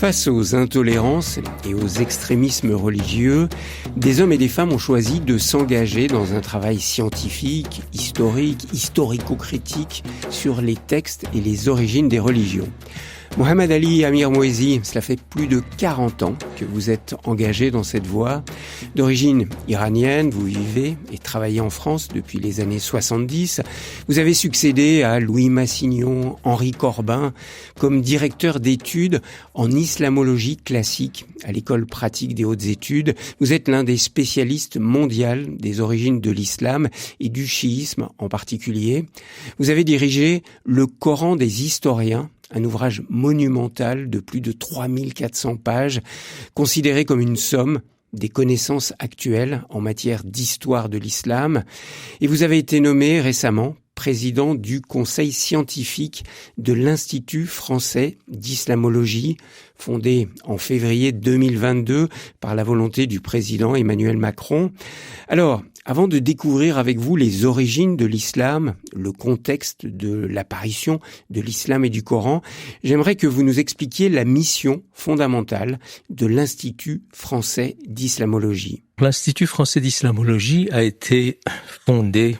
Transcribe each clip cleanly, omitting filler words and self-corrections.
Face aux intolérances et aux extrémismes religieux, des hommes et des femmes ont choisi de s'engager dans un travail scientifique, historique, historico-critique sur les textes et les origines des religions. Mohamed Ali Amir Mouezi, cela fait plus de 40 ans que vous êtes engagé dans cette voie. D'origine iranienne, vous vivez et travaillez en France depuis les années 70. Vous avez succédé à Louis Massignon, Henri Corbin, comme directeur d'études en islamologie classique à l'École pratique des hautes études. Vous êtes l'un des spécialistes mondiaux des origines de l'islam et du chiisme en particulier. Vous avez dirigé le Coran des historiens, un ouvrage monumental de plus de 3400 pages, considéré comme une somme des connaissances actuelles en matière d'histoire de l'islam. Et vous avez été nommé récemment président du conseil scientifique de l'Institut français d'islamologie, fondé en février 2022 par la volonté du président Emmanuel Macron. Alors, avant de découvrir avec vous les origines de l'islam, le contexte de l'apparition de l'islam et du Coran, j'aimerais que vous nous expliquiez la mission fondamentale de l'Institut français d'islamologie. L'Institut français d'islamologie a été fondé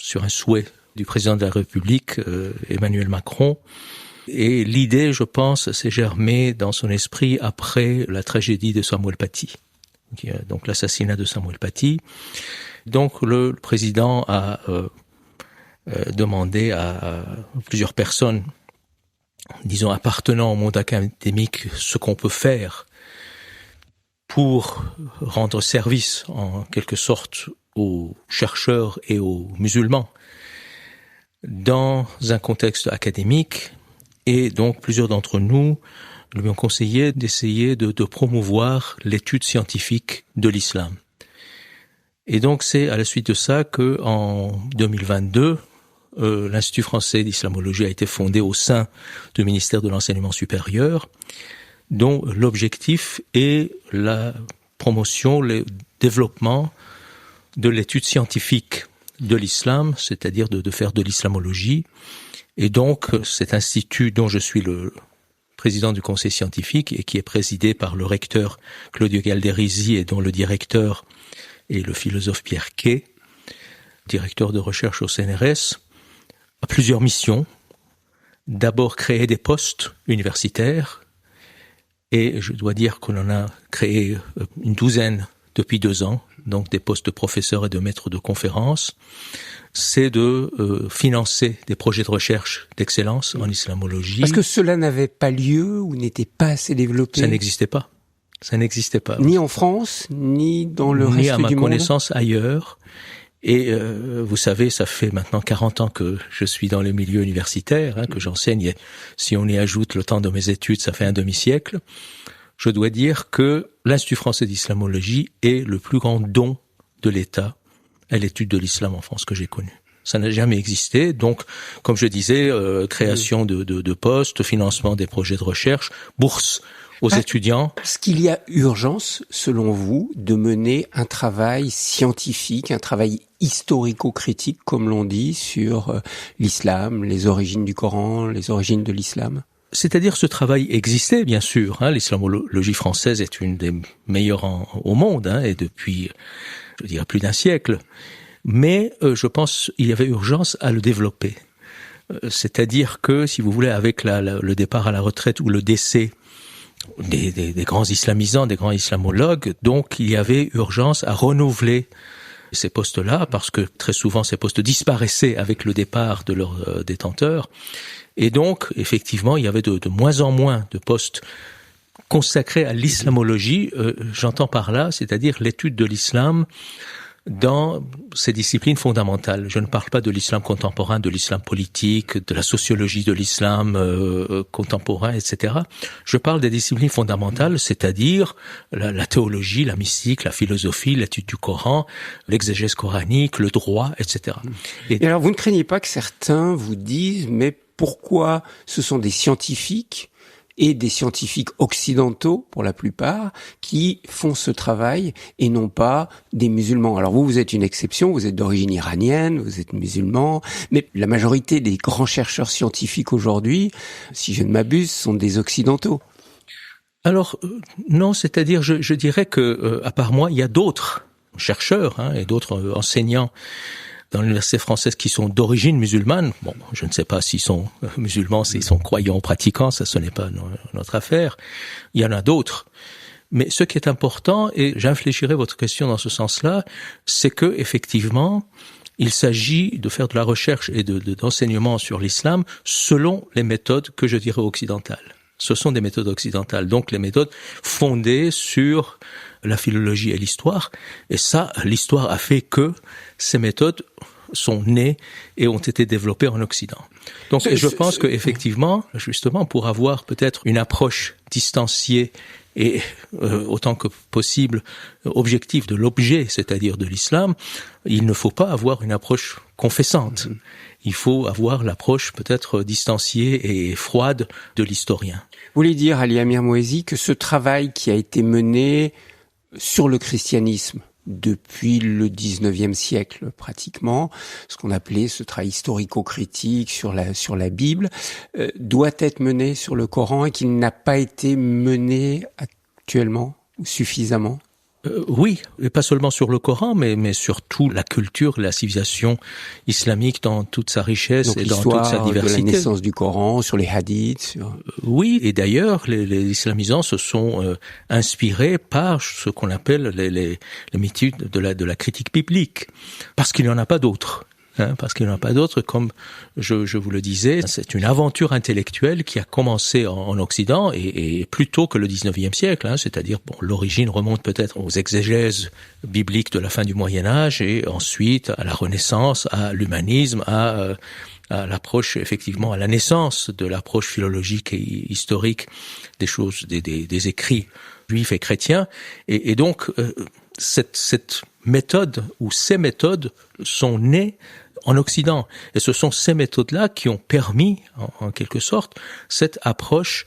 sur un souhait du président de la République, Emmanuel Macron. Et l'idée, je pense, s'est germée dans son esprit après la tragédie de Samuel Paty. Donc l'assassinat de Samuel Paty. Donc le président a demandé à plusieurs personnes, disons appartenant au monde académique, ce qu'on peut faire pour rendre service en quelque sorte aux chercheurs et aux musulmans dans un contexte académique. Et donc plusieurs d'entre nous lui ont conseillé d'essayer de promouvoir l'étude scientifique de l'islam. Et donc c'est à la suite de ça que en 2022, l'Institut français d'islamologie a été fondé au sein du ministère de l'enseignement supérieur, dont l'objectif est la promotion, le développement de l'étude scientifique de l'islam, c'est-à-dire de faire de l'islamologie. Et donc cet institut dont je suis le président du conseil scientifique et qui est présidé par le recteur Claudio Galderisi et dont le directeur est le philosophe Pierre Quay, directeur de recherche au CNRS, a plusieurs missions. D'abord créer des postes universitaires, et je dois dire qu'on en a créé une douzaine depuis 2 ans, donc des postes de professeurs et de maîtres de conférences. C'est de financer des projets de recherche d'excellence en islamologie. Parce que cela n'avait pas lieu ou n'était pas assez développé. Ça n'existait pas. Ça n'existait pas. Ni en France, ni dans le reste du monde. Ni à ma connaissance ailleurs. Et vous savez, ça fait maintenant 40 ans que je suis dans le milieu universitaire, que j'enseigne. Et si on y ajoute le temps de mes études, ça fait un demi-siècle. Je dois dire que l'Institut français d'islamologie est le plus grand don de l'État à l'étude de l'islam en France que j'ai connu. Ça n'a jamais existé. Donc, comme je disais, création de postes, financement des projets de recherche, bourse aux étudiants. Est-ce qu'il y a urgence, selon vous, de mener un travail scientifique, un travail historico-critique, comme l'on dit, sur l'islam, les origines du Coran, les origines de l'islam ? C'est-à-dire ce travail existait, bien sûr. L'islamologie française est une des meilleures au monde, et depuis, je dirais, plus d'un siècle. Mais je pense qu'il y avait urgence à le développer. C'est-à-dire que, si vous voulez, avec le départ à la retraite ou le décès des grands islamisants, des grands islamologues, donc il y avait urgence à renouveler ces postes-là, parce que très souvent ces postes disparaissaient avec le départ de leurs détenteurs. Et donc, effectivement, il y avait de moins en moins de postes consacrés à l'islamologie. J'entends par là, c'est-à-dire l'étude de l'islam dans ces disciplines fondamentales. Je ne parle pas de l'islam contemporain, de l'islam politique, de la sociologie de l'islam contemporain, etc. Je parle des disciplines fondamentales, c'est-à-dire la théologie, la mystique, la philosophie, l'étude du Coran, l'exégèse coranique, le droit, etc. Et alors, vous ne craignez pas que certains vous disent, mais pourquoi ce sont des scientifiques et des scientifiques occidentaux, pour la plupart, qui font ce travail et non pas des musulmans. Alors vous êtes une exception, vous êtes d'origine iranienne, vous êtes musulman, mais la majorité des grands chercheurs scientifiques aujourd'hui, si je ne m'abuse, sont des occidentaux. Alors, non, c'est-à-dire, je dirais que, à part moi, il y a d'autres chercheurs et d'autres enseignants dans l'université française qui sont d'origine musulmane. Bon, je ne sais pas s'ils sont musulmans, s'ils sont croyants, pratiquants, ça ce n'est pas notre affaire. Il y en a d'autres. Mais ce qui est important, et j'infléchirai votre question dans ce sens-là, c'est que effectivement, il s'agit de faire de la recherche et d'enseignement sur l'islam selon les méthodes que je dirais occidentales. Ce sont des méthodes occidentales, donc les méthodes fondées sur la philologie et l'histoire. Et ça, l'histoire a fait que ces méthodes sont nées et ont été développées en Occident. Donc, je pense que effectivement, justement, pour avoir peut-être une approche distanciée et autant que possible objective de l'objet, c'est-à-dire de l'islam, il ne faut pas avoir une approche confessante. Il faut avoir l'approche peut-être distanciée et froide de l'historien. Vous voulez dire, Ali Amir Moaisi, que ce travail qui a été mené sur le christianisme depuis le 19e siècle pratiquement, ce qu'on appelait ce travail historico-critique sur la Bible, doit être mené sur le Coran et qu'il n'a pas été mené actuellement ou suffisamment? Oui, et pas seulement sur le Coran, mais surtout la culture, la civilisation islamique dans toute sa richesse. Donc, et dans toute sa diversité. De la naissance du Coran, sur les hadiths. Oui, et d'ailleurs, les islamisants se sont inspirés par ce qu'on appelle les méthodes de la critique biblique, parce qu'il n'y en a pas d'autres. Parce qu'il n'y en a pas d'autres, comme je vous le disais, c'est une aventure intellectuelle qui a commencé en Occident et plus tôt que le 19e siècle, c'est-à-dire l'origine remonte peut-être aux exégèses bibliques de la fin du Moyen-Âge et ensuite à la Renaissance, à l'humanisme, à l'approche, effectivement, à la naissance de l'approche philologique et historique des choses, des écrits juifs et chrétiens. Et donc, cette méthode ou ces méthodes sont nées en Occident. Et ce sont ces méthodes-là qui ont permis, en quelque sorte, cette approche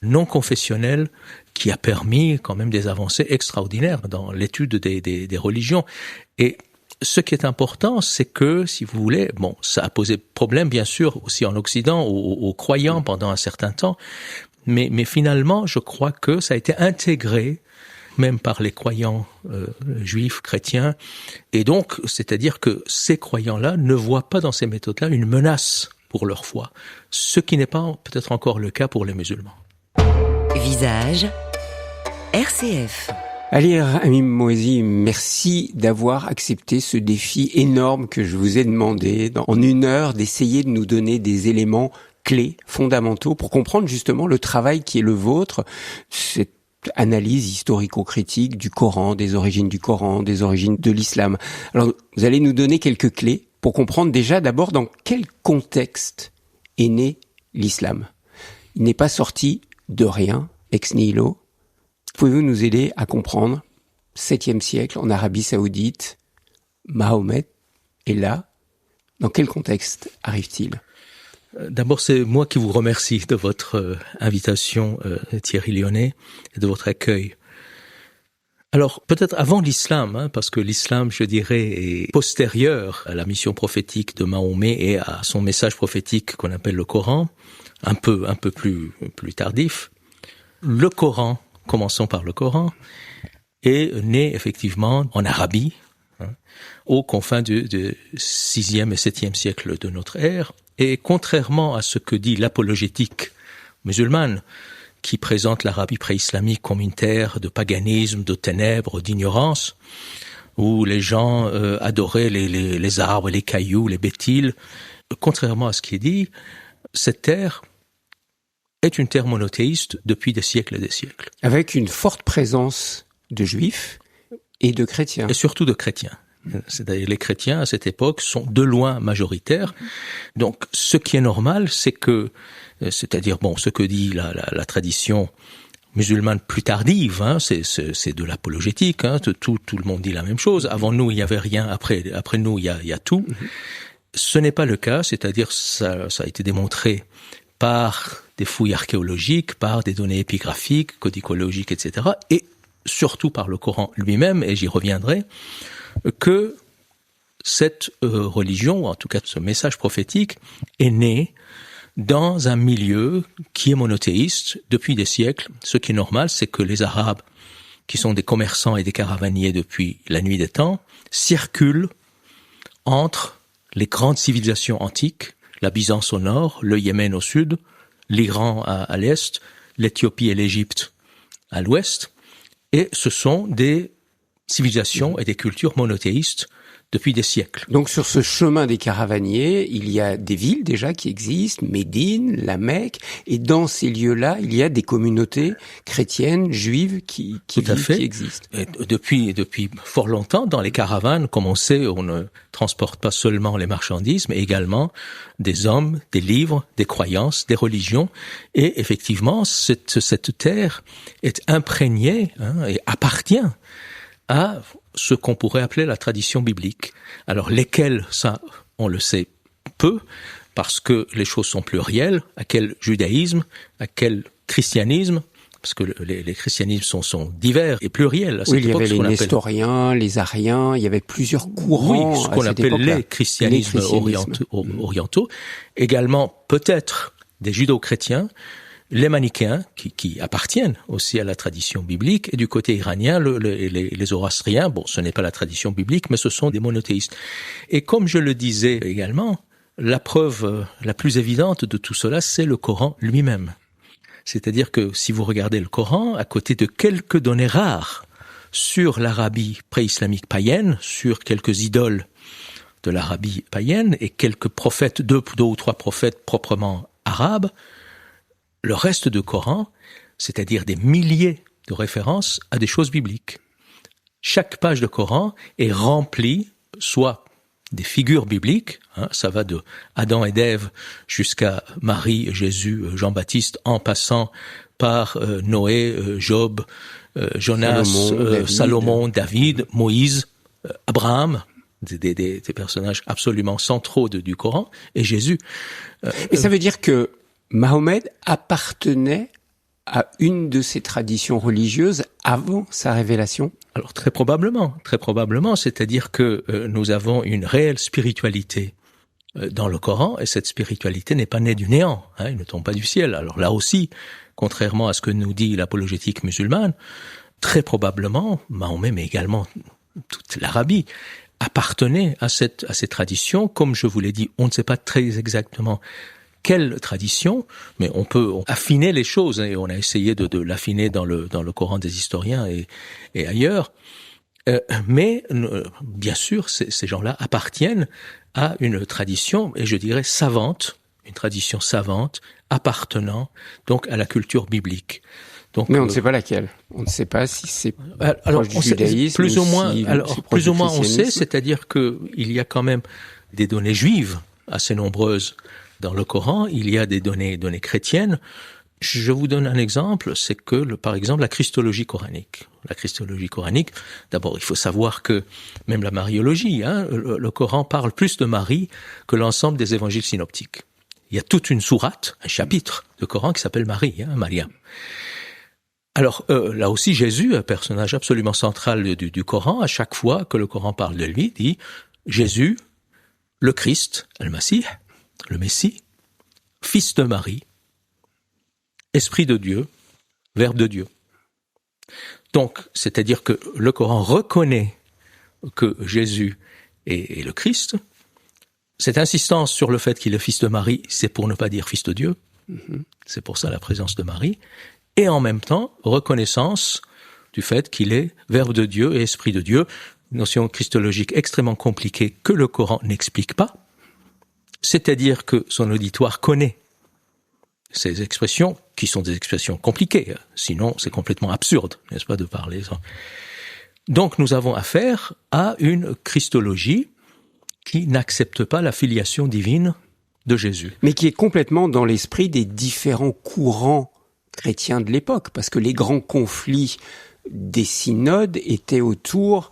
non confessionnelle qui a permis quand même des avancées extraordinaires dans l'étude des religions. Et ce qui est important, c'est que, si vous voulez, ça a posé problème, bien sûr, aussi en Occident, aux croyants pendant un certain temps, mais finalement, je crois que ça a été intégré même par les croyants juifs, chrétiens. Et donc, c'est-à-dire que ces croyants-là ne voient pas dans ces méthodes-là une menace pour leur foi, ce qui n'est pas peut-être encore le cas pour les musulmans. Visage RCF. Ali Amir Moaisi, merci d'avoir accepté ce défi énorme que je vous ai demandé, en 1 heure, d'essayer de nous donner des éléments clés, fondamentaux, pour comprendre justement le travail qui est le vôtre, cette analyse historico-critique du Coran, des origines de l'islam. Alors, vous allez nous donner quelques clés pour comprendre déjà d'abord dans quel contexte est né l'islam. Il n'est pas sorti de rien, ex nihilo. Pouvez-vous nous aider à comprendre, 7e siècle, en Arabie Saoudite, Mahomet est là. Dans quel contexte arrive-t-il ? D'abord, c'est moi qui vous remercie de votre invitation, Thierry Lyonnais, et de votre accueil. Alors, peut-être avant l'islam, parce que l'islam, je dirais, est postérieur à la mission prophétique de Mahomet et à son message prophétique qu'on appelle le Coran, un peu plus tardif. Le Coran, commençons par le Coran, est né effectivement en Arabie, aux confins du 6e et 7e siècle de notre ère. Et contrairement à ce que dit l'apologétique musulmane, qui présente l'Arabie pré-islamique comme une terre de paganisme, de ténèbres, d'ignorance, où les gens adoraient les arbres, les cailloux, les bétiles, contrairement à ce qui est dit, cette terre est une terre monothéiste depuis des siècles et des siècles. Avec une forte présence de juifs et de chrétiens. Et surtout de chrétiens. C'est-à-dire les chrétiens à cette époque sont de loin majoritaires. Donc ce qui est normal, c'est que, c'est-à-dire ce que dit la tradition musulmane plus tardive, c'est de l'apologétique, tout le monde dit la même chose. Avant nous, il n'y avait rien, après nous, il y a tout. Ce n'est pas le cas, c'est-à-dire ça a été démontré par des fouilles archéologiques, par des données épigraphiques, codicologiques, etc. et surtout par le Coran lui-même, et j'y reviendrai, que cette religion, ou en tout cas ce message prophétique, est né dans un milieu qui est monothéiste depuis des siècles. Ce qui est normal, c'est que les Arabes, qui sont des commerçants et des caravaniers depuis la nuit des temps, circulent entre les grandes civilisations antiques, la Byzance au nord, le Yémen au sud, l'Iran à l'est, l'Éthiopie et l'Égypte à l'ouest, et ce sont des civilisations et des cultures monothéistes depuis des siècles. Donc sur ce chemin des caravaniers, il y a des villes déjà qui existent, Médine, la Mecque, et dans ces lieux-là, il y a des communautés chrétiennes, juives qui existent. Et depuis fort longtemps, dans les caravanes, comme on sait, on ne transporte pas seulement les marchandises, mais également des hommes, des livres, des croyances, des religions. Et effectivement, cette terre est imprégnée et appartient à ce qu'on pourrait appeler la tradition biblique. Alors lesquels, ça, on le sait peu, parce que les choses sont plurielles. À quel judaïsme, à quel christianisme, parce que les christianismes sont divers et pluriels. À cette il y époque, avait les nestoriens, les ariens, il y avait plusieurs courants. Oui, ce qu'on appelle les christianismes orientaux. Également, peut-être, des judo-chrétiens, les manichéens, qui appartiennent aussi à la tradition biblique, et du côté iranien, les zoroastriens, bon, ce n'est pas la tradition biblique, mais ce sont des monothéistes. Et comme je le disais également, la preuve la plus évidente de tout cela, c'est le Coran lui-même. C'est-à-dire que si vous regardez le Coran, à côté de quelques données rares sur l'Arabie pré-islamique païenne, sur quelques idoles de l'Arabie païenne, et quelques prophètes, deux ou trois prophètes proprement arabes, le reste du Coran, c'est-à-dire des milliers de références à des choses bibliques. Chaque page de Coran est remplie, soit des figures bibliques, ça va de Adam et d'Ève jusqu'à Marie, Jésus, Jean-Baptiste, en passant par Noé, Job, Jonas, Salomon, David, Moïse, Abraham, des personnages absolument centraux du Coran, et Jésus. Et ça veut dire que Mahomet appartenait à une de ces traditions religieuses avant sa révélation? Alors très probablement, c'est-à-dire que nous avons une réelle spiritualité dans le Coran, et cette spiritualité n'est pas née du néant, elle ne tombe pas du ciel. Alors là aussi, contrairement à ce que nous dit l'apologétique musulmane, très probablement, Mahomet, mais également toute l'Arabie, appartenait à ces traditions. Comme je vous l'ai dit, on ne sait pas très exactement quelle tradition, mais on peut affiner les choses, et on a essayé de l'affiner dans le Coran des historiens et ailleurs. Mais bien sûr, ces gens-là appartiennent à une tradition, et je dirais savante, une tradition savante, appartenant donc à la culture biblique. Donc, mais on ne sait pas laquelle. On ne sait pas si c'est alors du judaïsme, plus ou moins. Si alors plus ou moins, on sait, c'est-à-dire que il y a quand même des données juives assez nombreuses dans le Coran. Il y a des données chrétiennes. Je vous donne un exemple, c'est que, par exemple, la christologie coranique. La christologie coranique, d'abord, il faut savoir que même la mariologie, le Coran parle plus de Marie que l'ensemble des évangiles synoptiques. Il y a toute une sourate, un chapitre de Coran qui s'appelle Marie, Mariam. Alors, là aussi, Jésus, un personnage absolument central du Coran, à chaque fois que le Coran parle de lui, dit Jésus, le Christ, Al-Masih, le Messie, fils de Marie, Esprit de Dieu, Verbe de Dieu. Donc, c'est-à-dire que le Coran reconnaît que Jésus est le Christ. Cette insistance sur le fait qu'il est fils de Marie, c'est pour ne pas dire fils de Dieu. C'est pour ça la présence de Marie. Et en même temps, reconnaissance du fait qu'il est Verbe de Dieu et Esprit de Dieu, une notion christologique extrêmement compliquée que le Coran n'explique pas. C'est-à-dire que son auditoire connaît ces expressions, qui sont des expressions compliquées, sinon c'est complètement absurde, n'est-ce pas, de parler ça. Donc nous avons affaire à une christologie qui n'accepte pas la filiation divine de Jésus. Mais qui est complètement dans l'esprit des différents courants chrétiens de l'époque, parce que les grands conflits des synodes étaient autour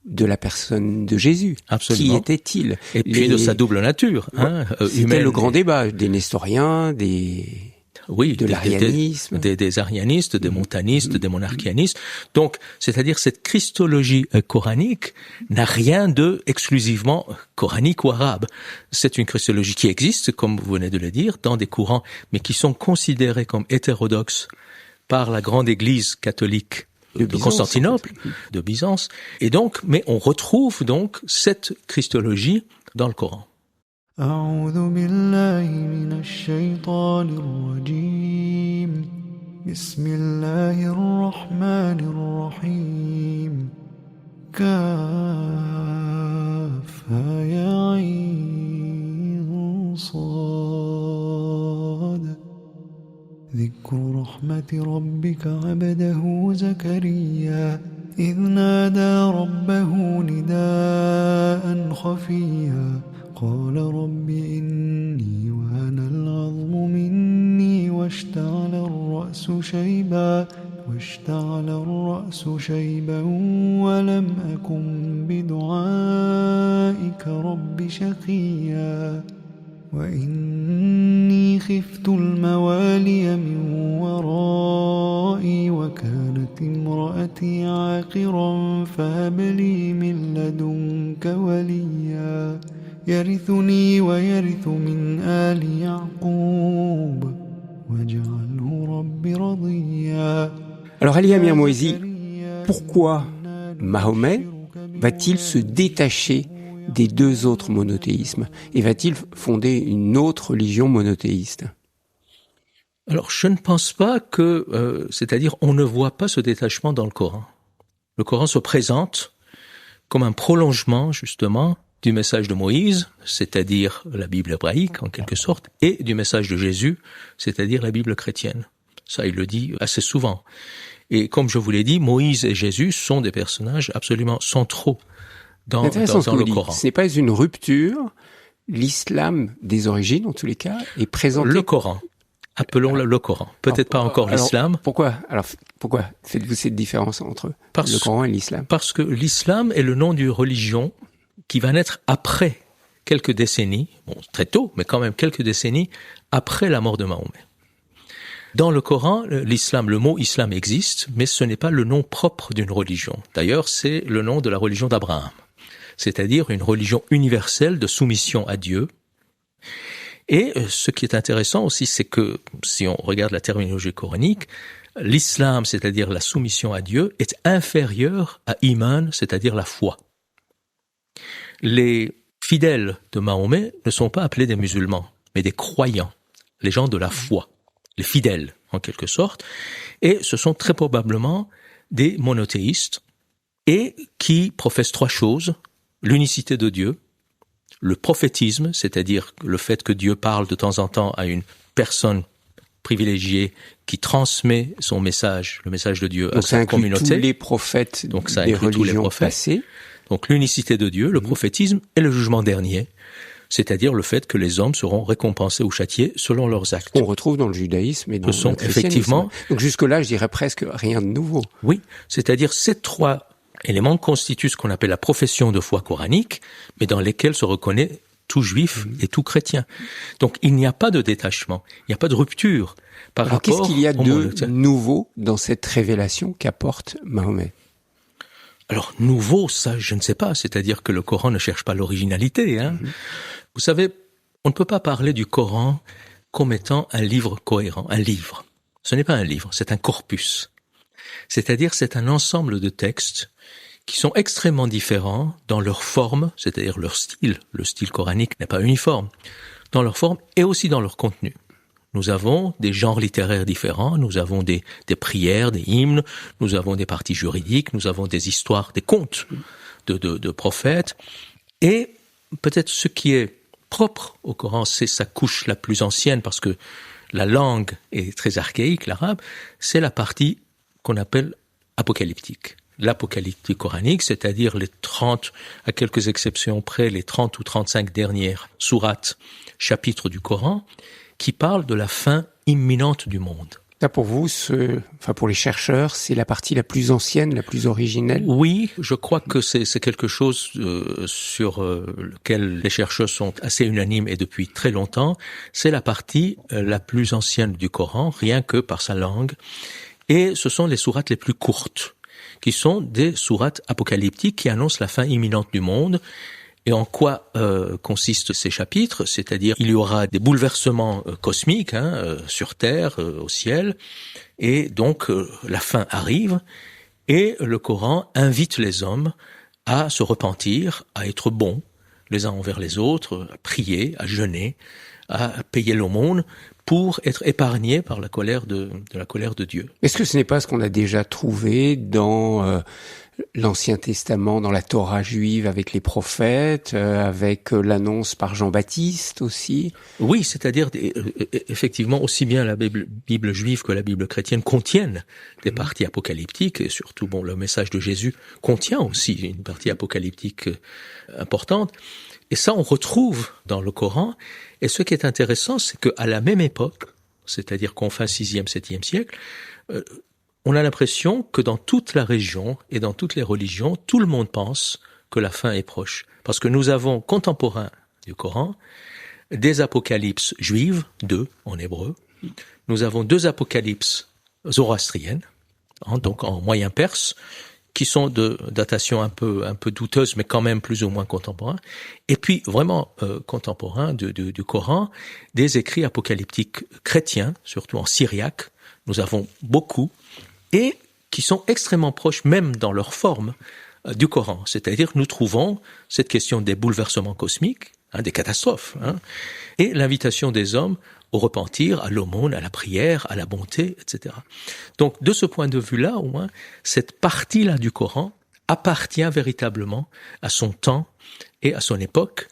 de la personne de Jésus. Absolument. Qui était-il? Et puis de sa double nature. C'était humaine. le grand débat des nestoriens, des Oui, de l'arianisme. Des arianistes, des montanistes, des monarchianistes. Donc, c'est-à-dire cette christologie coranique n'a rien de exclusivement coranique ou arabe. C'est une christologie qui existe, comme vous venez de le dire, dans des courants, mais qui sont considérés comme hétérodoxes par la grande église catholique de Constantinople, de Byzance. Et donc, mais on retrouve donc cette christologie dans le Coran. أعوذ بالله من الشيطان الرجيم بسم الله الرحمن الرحيم كافها يا عين صاد ذكر رحمة ربك عبده زكريا إذ نادى ربه نداء خفيا قال رب إني وهن العظم مني واشتعل الرأس شيبا ولم أكن بدعائك رب شقيا وإني خفت الموالي من ورائي وكانت امرأتي عاقرا فهب لي من لدنك وليا يرثني ويرث من آل يعقوب واجعله رب رضيا. Alors Ali Amir Moaisi, pourquoi Mahomet va-t-il se détacher des deux autres monothéismes et va-t-il fonder une autre religion monothéiste? Alors, je ne pense pas que, c'est-à-dire, on ne voit pas ce détachement dans le Coran. Le Coran se présente comme un prolongement, justement, du message de Moïse, c'est-à-dire la Bible hébraïque, en quelque sorte, et du message de Jésus, c'est-à-dire la Bible chrétienne. Ça, il le dit assez souvent. Et comme je vous l'ai dit, Moïse et Jésus sont des personnages absolument centraux dans le Coran. Ce n'est pas une rupture. L'islam des origines, en tous les cas, est présenté. Le Coran. Appelons-le le Coran. Peut-être pas encore l'islam. Pourquoi faites-vous cette différence entre le Coran et l'islam? Parce que l'islam est le nom d'une religion qui va naître après quelques décennies, bon, très tôt, mais quand même quelques décennies après la mort de Mahomet. Dans le Coran, l'islam, le mot islam existe, mais ce n'est pas le nom propre d'une religion. D'ailleurs, c'est le nom de la religion d'Abraham. C'est-à-dire une religion universelle de soumission à Dieu. Et ce qui est intéressant aussi, c'est que, si on regarde la terminologie coranique, l'islam, c'est-à-dire la soumission à Dieu, est inférieur à iman, c'est-à-dire la foi. Les fidèles de Mahomet ne sont pas appelés des musulmans, mais des croyants, les gens de la foi, les fidèles, en quelque sorte. Et ce sont très probablement des monothéistes et qui professent trois choses: l'unicité de Dieu, le prophétisme, c'est-à-dire le fait que Dieu parle de temps en temps à une personne privilégiée qui transmet son message, le message de Dieu à sa communauté. Donc ça inclut tous les prophètes des religions passées. Donc l'unicité de Dieu, le prophétisme et le jugement dernier, c'est-à-dire le fait que les hommes seront récompensés ou châtiés selon leurs actes. On retrouve dans le judaïsme et dans le christianisme. Effectivement. Donc jusque-là, je dirais presque rien de nouveau. Oui, c'est-à-dire ces trois éléments constituent ce qu'on appelle la profession de foi coranique, mais dans lesquels se reconnaît tout juif et tout chrétien. Donc il n'y a pas de détachement, il n'y a pas de rupture par rapport. Alors qu'est-ce qu'il y a de nouveau dans cette révélation qu'apporte Mahomet? Alors, nouveau, ça, je ne sais pas. C'est-à-dire que le Coran ne cherche pas l'originalité, hein. Vous savez, on ne peut pas parler du Coran comme étant un livre cohérent, un livre. Ce n'est pas un livre, c'est un corpus. C'est-à-dire, c'est un ensemble de textes qui sont extrêmement différents dans leur forme, c'est-à-dire leur style. Le style coranique n'est pas uniforme. Dans leur forme et aussi dans leur contenu. Nous avons des genres littéraires différents, nous avons des prières, des hymnes, nous avons des parties juridiques, nous avons des histoires, des contes de prophètes. Et peut-être ce qui est propre au Coran, c'est sa couche la plus ancienne, parce que la langue est très archaïque, l'arabe, c'est la partie qu'on appelle apocalyptique. L'apocalyptique coranique, c'est-à-dire les 30, à quelques exceptions près, les 30 ou 35 dernières sourates, chapitres du Coran, qui parle de la fin imminente du monde. Ça, pour vous, pour les chercheurs, c'est la partie la plus ancienne, la plus originelle? Oui, je crois que c'est quelque chose sur lequel les chercheurs sont assez unanimes et depuis très longtemps. C'est la partie la plus ancienne du Coran, rien que par sa langue. Et ce sont les sourates les plus courtes, qui sont des sourates apocalyptiques qui annoncent la fin imminente du monde. Et en quoi consistent ces chapitres? C'est-à-dire, il y aura des bouleversements cosmiques sur Terre, au ciel, et donc la fin arrive, et le Coran invite les hommes à se repentir, à être bons les uns envers les autres, à prier, à jeûner, à payer l'aumône, pour être épargnés par la colère de Dieu. Est-ce que ce n'est pas ce qu'on a déjà trouvé dans l'Ancien Testament, dans la Torah juive, avec les prophètes, avec l'annonce par Jean-Baptiste aussi? Oui, c'est-à-dire effectivement aussi bien la Bible juive que la Bible chrétienne contiennent des parties apocalyptiques, et surtout le message de Jésus contient aussi une partie apocalyptique importante. Et ça, on retrouve dans le Coran. Et ce qui est intéressant, c'est qu'à la même époque, c'est-à-dire qu'on fait 6e, 7e siècle, on a l'impression que dans toute la région et dans toutes les religions, tout le monde pense que la fin est proche. Parce que nous avons, contemporains du Coran, des apocalypses juives, 2 en hébreu. Nous avons 2 apocalypses zoroastriennes, donc en moyen perse, qui sont de datation un peu douteuse, mais quand même plus ou moins contemporains. Et puis, vraiment contemporains du Coran, des écrits apocalyptiques chrétiens, surtout en syriaque, nous avons beaucoup, et qui sont extrêmement proches, même dans leur forme, du Coran. C'est-à-dire que nous trouvons cette question des bouleversements cosmiques, des catastrophes, et l'invitation des hommes au repentir, à l'aumône, à la prière, à la bonté, etc. Donc, de ce point de vue-là, au moins, cette partie-là du Coran appartient véritablement à son temps et à son époque.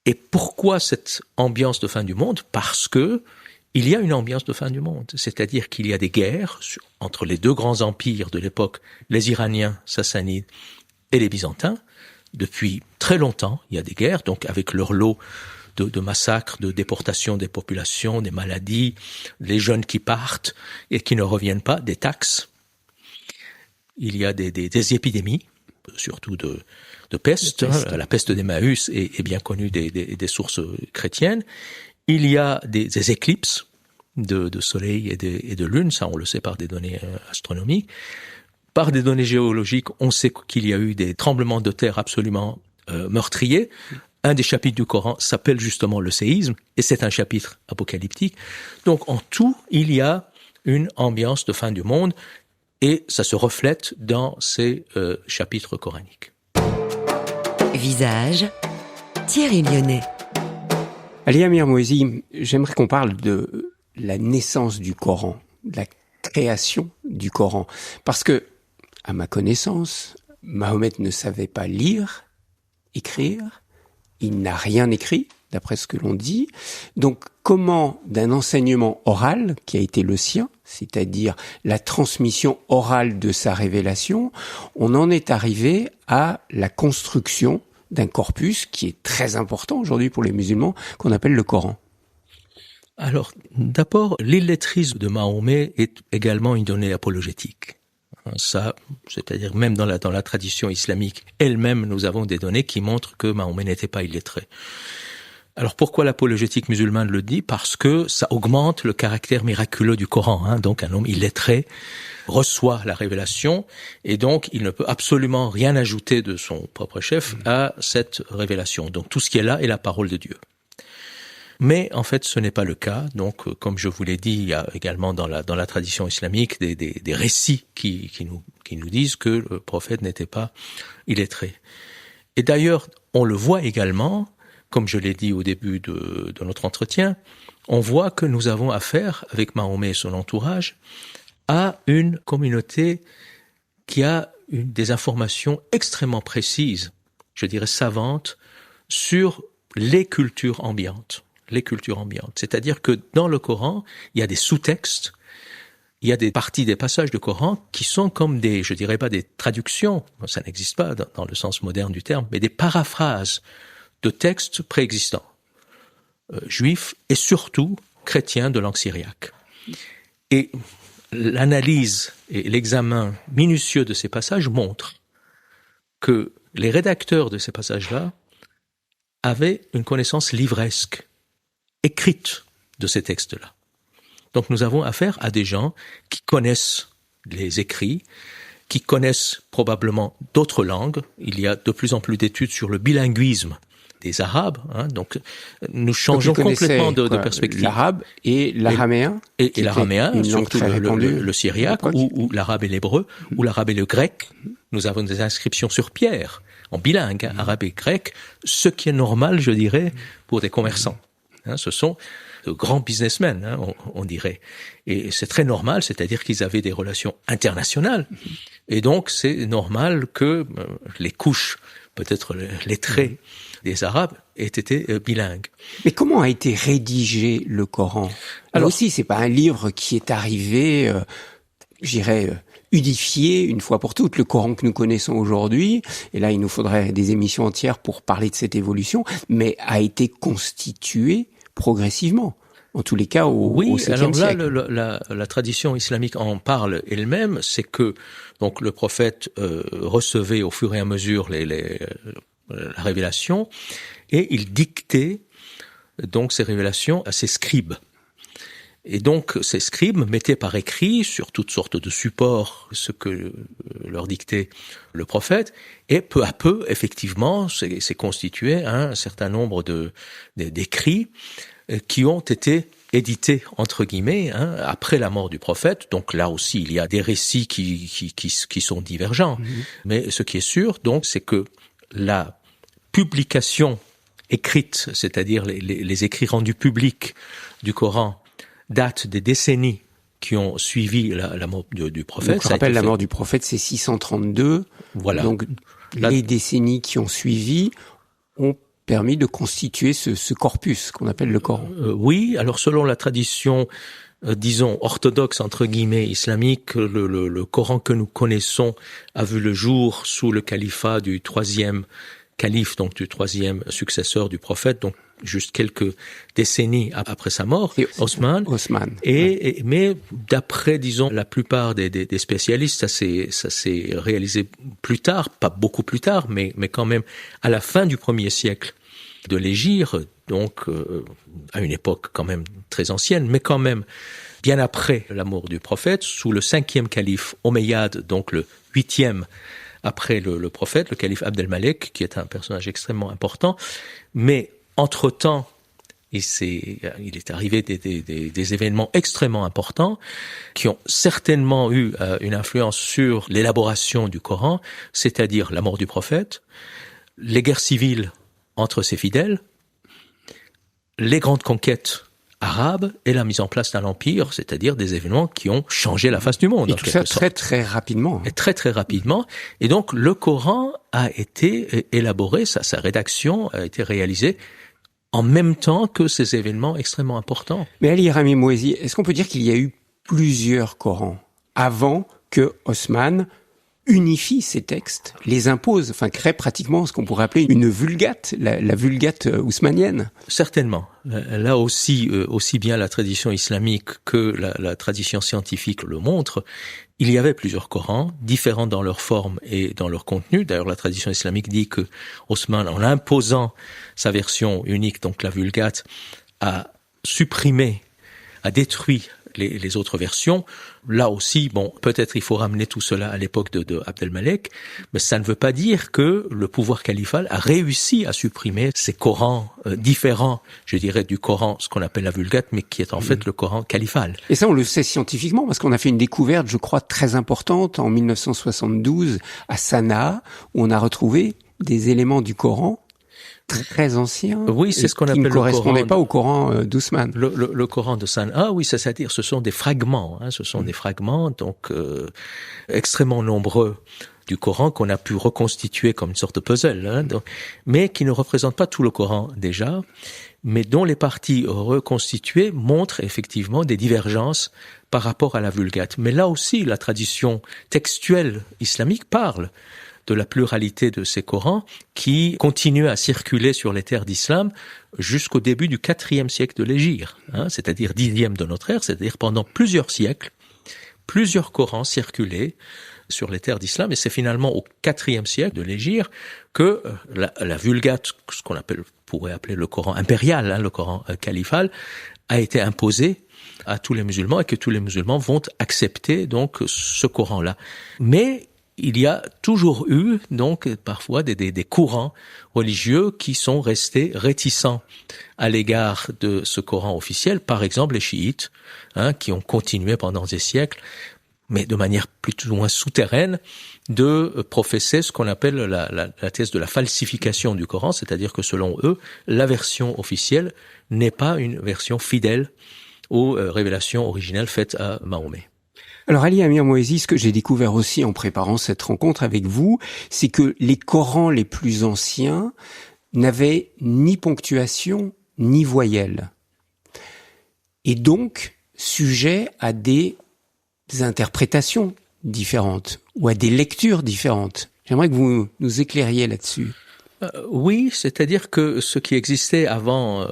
Et pourquoi cette ambiance de fin du monde? Parce que il y a une ambiance de fin du monde, c'est-à-dire qu'il y a des guerres entre les 2 grands empires de l'époque, les Iraniens, Sassanides et les Byzantins. Depuis très longtemps, il y a des guerres, donc avec leur lot de massacres, de déportation des populations, des maladies, les jeunes qui partent et qui ne reviennent pas, des taxes. Il y a des épidémies, surtout de peste. La peste d'Emmaüs est bien connue des sources chrétiennes. Il y a des éclipses de soleil et de lune, ça on le sait par des données astronomiques. Par des données géologiques, on sait qu'il y a eu des tremblements de terre absolument meurtriers. Un des chapitres du Coran s'appelle justement le séisme, et c'est un chapitre apocalyptique. Donc en tout, il y a une ambiance de fin du monde, et ça se reflète dans ces chapitres coraniques. Visage, Thierry Lyonnais. Ali Amir Mouezi, j'aimerais qu'on parle de la naissance du Coran, de la création du Coran. Parce que, à ma connaissance, Mahomet ne savait pas lire, écrire, il n'a rien écrit, d'après ce que l'on dit. Donc, comment d'un enseignement oral, qui a été le sien, c'est-à-dire la transmission orale de sa révélation, on en est arrivé à la construction d'un corpus qui est très important aujourd'hui pour les musulmans, qu'on appelle le Coran? Alors, d'abord, l'illettrisme de Mahomet est également une donnée apologétique. Ça, c'est-à-dire même dans la tradition islamique elle-même, nous avons des données qui montrent que Mahomet n'était pas illettré. Alors pourquoi l'apologétique musulmane le dit? Parce que ça augmente le caractère miraculeux du Coran. Donc un homme illettré reçoit la révélation et donc il ne peut absolument rien ajouter de son propre chef à cette révélation. Donc tout ce qui est là est la parole de Dieu. Mais en fait, ce n'est pas le cas. Donc, comme je vous l'ai dit, il y a également dans la tradition islamique des récits qui nous disent que le prophète n'était pas illettré. Et d'ailleurs, on le voit également, comme je l'ai dit au début de notre entretien, on voit que nous avons affaire, avec Mahomet et son entourage, à une communauté qui a des informations extrêmement précises, je dirais savantes, sur les cultures ambiantes. C'est-à-dire que dans le Coran, il y a des sous-textes, il y a des parties, des passages du Coran qui sont comme je dirais pas des traductions, ça n'existe pas dans le sens moderne du terme, mais des paraphrases de textes préexistants, juifs et surtout chrétiens de langue syriaque. Et l'analyse et l'examen minutieux de ces passages montrent que les rédacteurs de ces passages-là avaient une connaissance livresque, écrite de ces textes-là. Donc nous avons affaire à des gens qui connaissent les écrits, qui connaissent probablement d'autres langues. Il y a de plus en plus d'études sur le bilinguisme des Arabes, donc nous changeons complètement de perspective. L'arabe et l'araméen. Et l'araméen, surtout le syriaque, ou l'arabe et l'hébreu, ou l'arabe et le grec. Nous avons des inscriptions sur pierre, en bilingue, arabe et grec, ce qui est normal, je dirais, pour des commerçants. Ce sont de grands businessmen, on dirait. Et c'est très normal, c'est-à-dire qu'ils avaient des relations internationales. Et donc, c'est normal que les couches, peut-être les traits des Arabes aient été bilingues. Mais comment a été rédigé le Coran ? Alors aussi, c'est pas un livre qui est arrivé, unifié une fois pour toutes. Le Coran que nous connaissons aujourd'hui, et là il nous faudrait des émissions entières pour parler de cette évolution, mais a été constitué progressivement. En tous les cas, au 7e siècle. Oui, alors là, la tradition islamique en parle elle-même, c'est que donc le prophète recevait au fur et à mesure la révélation, et il dictait donc ces révélations à ses scribes. Et donc ces scribes mettaient par écrit sur toutes sortes de supports ce que leur dictait le prophète, et peu à peu, effectivement, c'est constitué un certain nombre d'écrits qui ont été édités entre guillemets après la mort du prophète. Donc là aussi, il y a des récits qui sont divergents. Mais ce qui est sûr, donc, c'est que la publication écrite, c'est-à-dire les écrits rendus publics du Coran, date des décennies qui ont suivi la mort du prophète. Donc, je rappelle, la mort du prophète, c'est 632. Voilà. Donc, les décennies qui ont suivi ont permis de constituer ce corpus qu'on appelle le Coran. Oui, alors selon la tradition, disons, orthodoxe, entre guillemets, islamique, le Coran que nous connaissons a vu le jour sous le califat du 3e calife, donc du 3e successeur du prophète, donc juste quelques décennies après sa mort, Osman. Mais d'après, disons, la plupart des spécialistes, ça s'est réalisé plus tard, pas beaucoup plus tard, mais quand même à la fin du 1er siècle de l'Hégire, donc à une époque quand même très ancienne, mais quand même bien après la mort du prophète, sous le 5e calife Omeyyade, donc le 8e après le prophète, le calife Abd el-Malek, qui est un personnage extrêmement important. Mais entre-temps, il est arrivé des événements extrêmement importants qui ont certainement eu une influence sur l'élaboration du Coran, c'est-à-dire la mort du prophète, les guerres civiles entre ses fidèles, les grandes conquêtes arabes et la mise en place d'un empire, c'est-à-dire des événements qui ont changé la face du monde. Et tout ça très très rapidement. Et très très rapidement. Et donc le Coran a été élaboré, sa rédaction a été réalisée en même temps que ces événements extrêmement importants. Mais Ali Rami Mouezi, est-ce qu'on peut dire qu'il y a eu plusieurs Corans avant que Osman unifie ces textes, les impose, crée pratiquement ce qu'on pourrait appeler une vulgate, la vulgate ousmanienne? Certainement. Là aussi, aussi bien la tradition islamique que la tradition scientifique le montrent, il y avait plusieurs Corans, différents dans leur forme et dans leur contenu. D'ailleurs, la tradition islamique dit que Osman, en imposant sa version unique, donc la vulgate, a supprimé, a détruit les autres versions. Là aussi, peut-être il faut ramener tout cela à l'époque de Abd el-Malek, mais ça ne veut pas dire que le pouvoir califal a réussi à supprimer ces Corans différents, je dirais, du Coran, ce qu'on appelle la Vulgate, mais qui est en fait le Coran califal. Et ça, on le sait scientifiquement, parce qu'on a fait une découverte, je crois, très importante en 1972 à Sanaa, où on a retrouvé des éléments du Coran très ancien. Oui, c'est ce qu'on appelle le Coran. Qui ne correspondait pas au Coran d'Ousmane. Le Coran de Sanaa, oui, c'est-à-dire, ce sont des fragments, ce sont des fragments, donc, extrêmement nombreux du Coran qu'on a pu reconstituer comme une sorte de puzzle, donc, mais qui ne représentent pas tout le Coran déjà, mais dont les parties reconstituées montrent effectivement des divergences par rapport à la Vulgate. Mais là aussi, la tradition textuelle islamique parle de la pluralité de ces Corans qui continuent à circuler sur les terres d'islam jusqu'au début du 4e siècle de l'Hégire, c'est-à-dire 10e de notre ère, c'est-à-dire pendant plusieurs siècles, plusieurs Corans circulaient sur les terres d'islam, et c'est finalement au 4e siècle de l'Hégire que la Vulgate, ce qu'on pourrait appeler le Coran impérial, le Coran califal, a été imposé à tous les musulmans et que tous les musulmans vont accepter donc ce Coran-là. Mais il y a toujours eu donc parfois des courants religieux qui sont restés réticents à l'égard de ce Coran officiel. Par exemple, les chiites, qui ont continué pendant des siècles, mais de manière plus ou moins souterraine, de professer ce qu'on appelle la thèse de la falsification du Coran, c'est-à-dire que selon eux, la version officielle n'est pas une version fidèle aux révélations originales faites à Mahomet. Alors Ali Amir Moesi, ce que j'ai découvert aussi en préparant cette rencontre avec vous, c'est que les Corans les plus anciens n'avaient ni ponctuation ni voyelle. Et donc, sujets à des interprétations différentes ou à des lectures différentes. J'aimerais que vous nous éclairiez là-dessus. Oui, c'est-à-dire que ce qui existait avant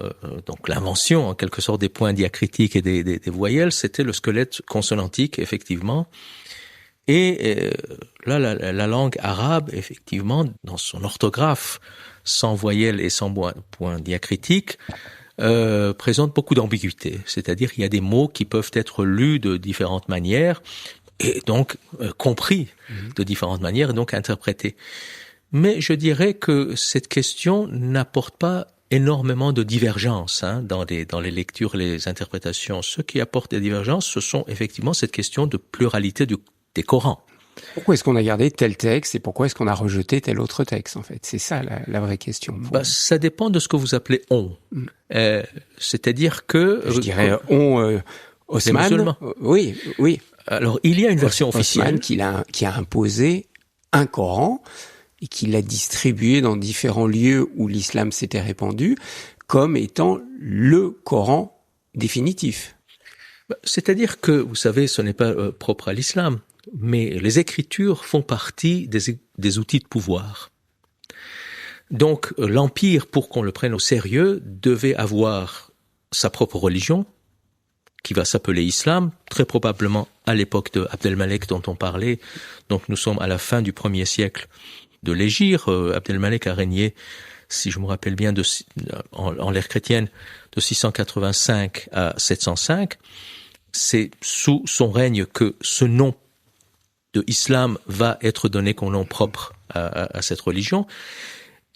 donc l'invention en quelque sorte des points diacritiques et des voyelles, c'était le squelette consonantique effectivement. Et là la langue arabe effectivement dans son orthographe sans voyelles et sans points diacritiques présente beaucoup d'ambiguïté, c'est-à-dire qu'il y a des mots qui peuvent être lus de différentes manières et donc compris de différentes manières et donc interprétés. Mais je dirais que cette question n'apporte pas énormément de divergences dans les lectures et les interprétations. Ce qui apporte des divergences, ce sont effectivement cette question de pluralité des Corans. Pourquoi est-ce qu'on a gardé tel texte et pourquoi est-ce qu'on a rejeté tel autre texte, en fait? C'est ça la vraie question. Ça dépend de ce que vous appelez « on ». C'est-à-dire que... Je dirais « on » Osman. Oui. Alors, il y a une version officielle. Osman qui a imposé un Coran et qui l'a distribué dans différents lieux où l'islam s'était répandu comme étant le Coran définitif. C'est-à-dire que, vous savez, ce n'est pas propre à l'islam, mais les écritures font partie des outils de pouvoir. Donc, l'Empire, pour qu'on le prenne au sérieux, devait avoir sa propre religion, qui va s'appeler Islam, très probablement à l'époque de Abdelmalek dont on parlait. Donc, nous sommes à la fin du 1er siècle de l'Hégire. Abdelmalek a régné, si je me rappelle bien, en l'ère chrétienne, de 685 à 705. C'est sous son règne que ce nom de Islam va être donné comme nom propre à cette religion.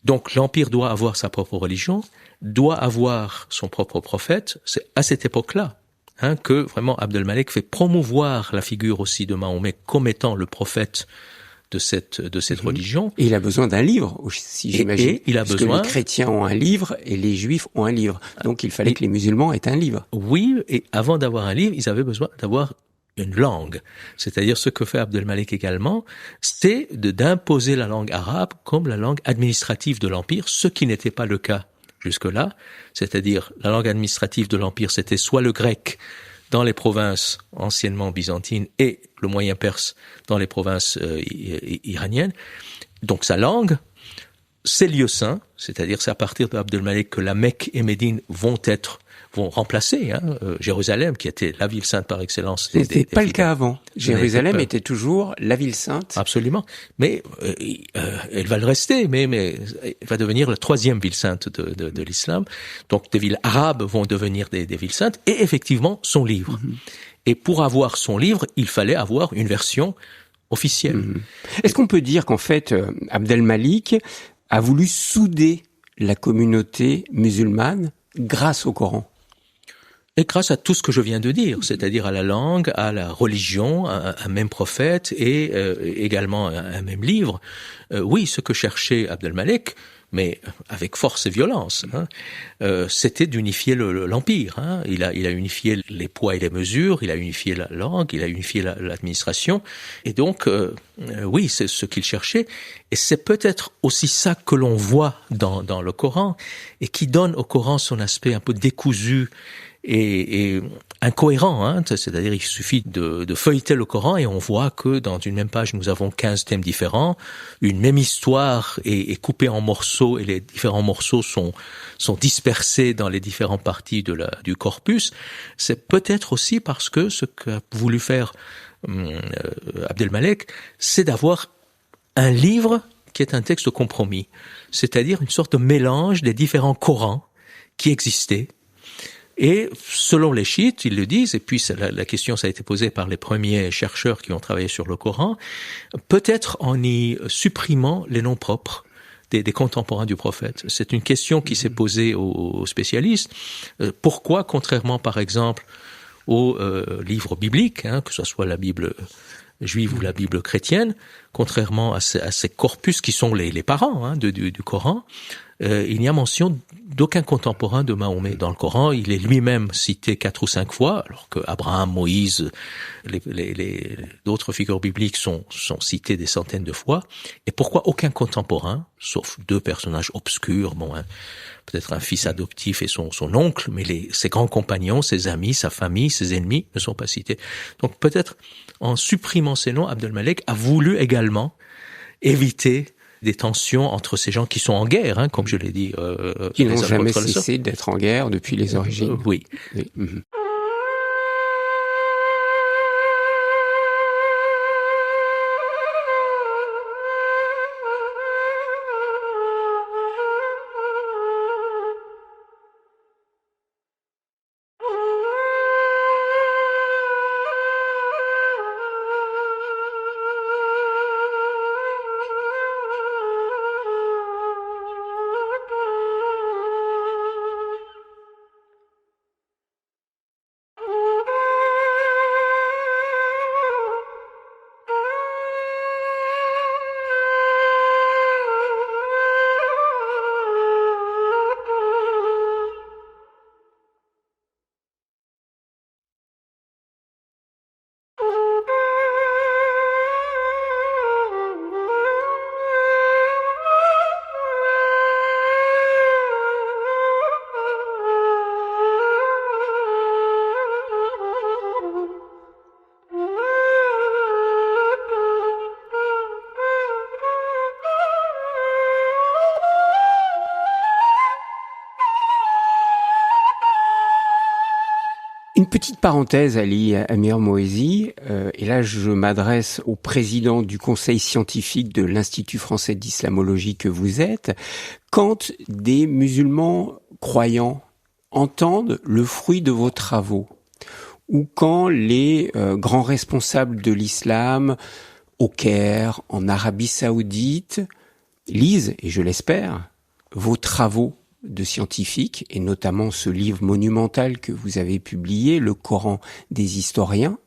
Donc l'Empire doit avoir sa propre religion, doit avoir son propre prophète. C'est à cette époque-là que vraiment Abdelmalek fait promouvoir la figure aussi de Mahomet comme étant le prophète de cette religion. Et il a besoin d'un livre aussi, j'imagine. Et il a besoin. Parce que les chrétiens ont un livre et les juifs ont un livre. Donc il fallait que les musulmans aient un livre. Oui, et avant d'avoir un livre, ils avaient besoin d'avoir une langue. C'est-à-dire ce que fait Abdelmalek également, c'est d'imposer la langue arabe comme la langue administrative de l'Empire, ce qui n'était pas le cas jusque-là. C'est-à-dire la langue administrative de l'Empire, c'était soit le grec dans les provinces anciennement byzantines et le moyen perse dans les provinces iraniennes. Donc sa langue, c'est lieux saints, c'est-à-dire c'est à partir d'Abdelmalek que la Mecque et Médine vont remplacer Jérusalem, qui était la ville sainte par excellence. C'était pas le cas avant. Jérusalem était toujours la ville sainte. Absolument. Mais elle va le rester, mais elle va devenir la 3e ville sainte de l'islam. Donc des villes arabes vont devenir des villes saintes, et effectivement son livre. Et pour avoir son livre, il fallait avoir une version officielle. Est-ce qu'on peut dire qu'en fait, Abdelmalek a voulu souder la communauté musulmane grâce au Coran? Et grâce à tout ce que je viens de dire, c'est-à-dire à la langue, à la religion, à un même prophète et également à un même livre. Oui, ce que cherchait Abdelmalek, mais avec force et violence, c'était d'unifier l'Empire. Il a unifié les poids et les mesures, il a unifié la langue, il a unifié l'administration. Et donc, oui, c'est ce qu'il cherchait. Et c'est peut-être aussi ça que l'on voit dans le Coran et qui donne au Coran son aspect un peu décousu et incohérent, hein. C'est-à-dire il suffit de feuilleter le Coran et on voit que dans une même page nous avons 15 thèmes différents, une même histoire est coupée en morceaux et les différents morceaux sont dispersés dans les différentes parties du corpus. C'est peut-être aussi parce que ce qu'a voulu faire Abdelmalek, c'est d'avoir un livre qui est un texte de compromis, c'est-à-dire une sorte de mélange des différents Corans qui existaient. Et selon les chiites, ils le disent, et puis la question ça a été posée par les premiers chercheurs qui ont travaillé sur le Coran, peut-être en y supprimant les noms propres des contemporains du prophète. C'est une question qui s'est posée aux spécialistes. Pourquoi, contrairement par exemple aux livres bibliques, hein, que ce soit la Bible juive ou la Bible chrétienne, contrairement à ces corpus qui sont les parents hein, du Coran, il n'y a mention d'aucun contemporain de Mahomet dans le Coran. Il est lui-même cité 4 ou 5 fois, alors que Abraham, Moïse, les d'autres figures bibliques sont cités des centaines de fois. Et pourquoi aucun contemporain, sauf 2 personnages obscurs, bon, hein, peut-être un fils adoptif et son oncle, mais ses grands compagnons, ses amis, sa famille, ses ennemis ne sont pas cités. Donc peut-être en supprimant ces noms, Abdelmalek a voulu également éviter des tensions entre ces gens qui sont en guerre, hein, comme je l'ai dit. Qui n'ont jamais cessé d'être en guerre depuis les origines. Oui. Une petite parenthèse, Ali Amir Moezi, et là je m'adresse au président du conseil scientifique de l'Institut français d'islamologie que vous êtes. Quand des musulmans croyants entendent le fruit de vos travaux, ou quand les grands responsables de l'islam au Caire, en Arabie Saoudite, lisent, et je l'espère, vos travaux de scientifiques, et notamment ce livre monumental que vous avez publié, Le Coran des historiens,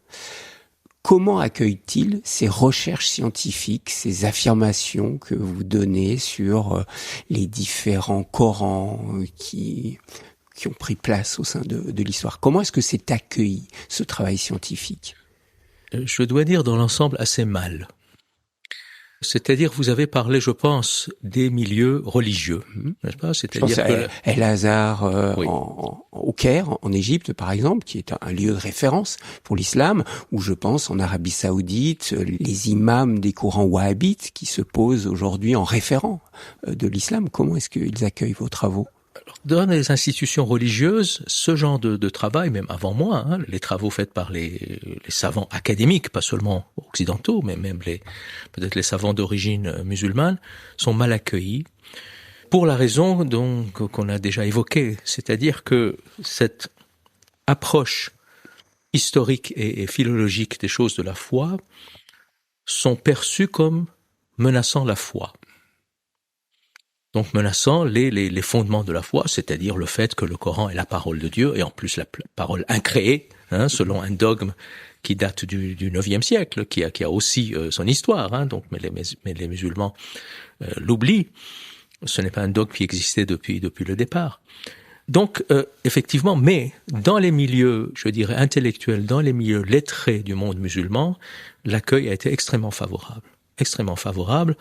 comment accueillent-ils ces recherches scientifiques, ces affirmations que vous donnez sur les différents Corans qui ont pris place au sein de l'histoire? Comment est-ce que c'est accueilli, ce travail scientifique? Je dois dire dans l'ensemble assez mal. C'est-à-dire, vous avez parlé, je pense, des milieux religieux, n'est-ce pas? C'est-à-dire que El-Azhar oui. au Caire, en Égypte, par exemple, qui est un lieu de référence pour l'islam, ou je pense en Arabie Saoudite, les imams des courants wahhabites qui se posent aujourd'hui en référent de l'islam. Comment est-ce qu'ils accueillent vos travaux? Dans les institutions religieuses, ce genre de travail, même avant moi, hein, les travaux faits par les savants académiques, pas seulement occidentaux, mais même peut-être les savants d'origine musulmane, sont mal accueillis pour la raison qu'on a déjà évoquée, c'est-à-dire que cette approche historique et philologique des choses de la foi sont perçues comme menaçant la foi. Donc menaçant les fondements de la foi, c'est-à-dire le fait que le Coran est la parole de Dieu, et en plus la parole incréée, hein, selon un dogme qui date du 9e siècle, qui a aussi son histoire, hein, donc, mais les musulmans l'oublient. Ce n'est pas un dogme qui existait depuis le départ. Donc, effectivement, mais dans les milieux, je dirais, intellectuels, dans les milieux lettrés du monde musulman, l'accueil a été extrêmement favorable. Extrêmement favorable.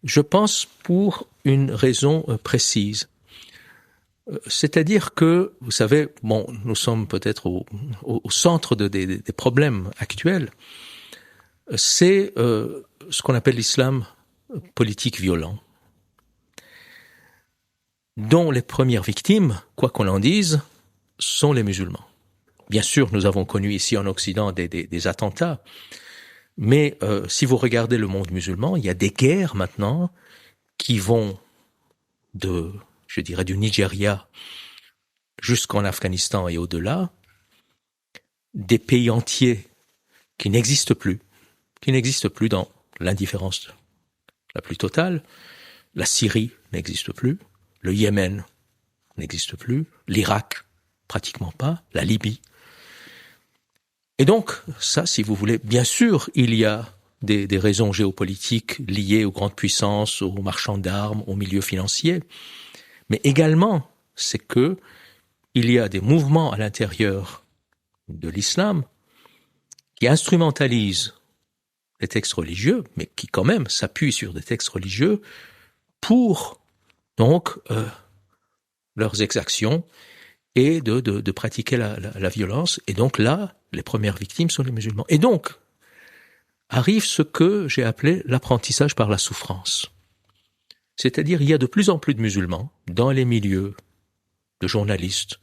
Je pense pour une raison précise. C'est-à-dire que, vous savez, bon, nous sommes peut-être au centre des problèmes actuels. C'est ce qu'on appelle l'islam politique violent, dont les premières victimes, quoi qu'on en dise, sont les musulmans. Bien sûr, nous avons connu ici en Occident des attentats, mais si vous regardez le monde musulman, il y a des guerres maintenant qui vont du Nigeria jusqu'en Afghanistan et au-delà, des pays entiers qui n'existent plus dans l'indifférence la plus totale. La Syrie n'existe plus, le Yémen n'existe plus, l'Irak pratiquement pas, la Libye. Et donc, ça, si vous voulez, bien sûr, il y a des raisons géopolitiques liées aux grandes puissances, aux marchands d'armes, aux milieux financiers, mais également, c'est que il y a des mouvements à l'intérieur de l'islam qui instrumentalisent les textes religieux, mais qui quand même s'appuient sur des textes religieux pour donc leurs exactions et de pratiquer la violence. Et donc là, les premières victimes sont les musulmans. Et donc, arrive ce que j'ai appelé l'apprentissage par la souffrance. C'est-à-dire, il y a de plus en plus de musulmans dans les milieux de journalistes,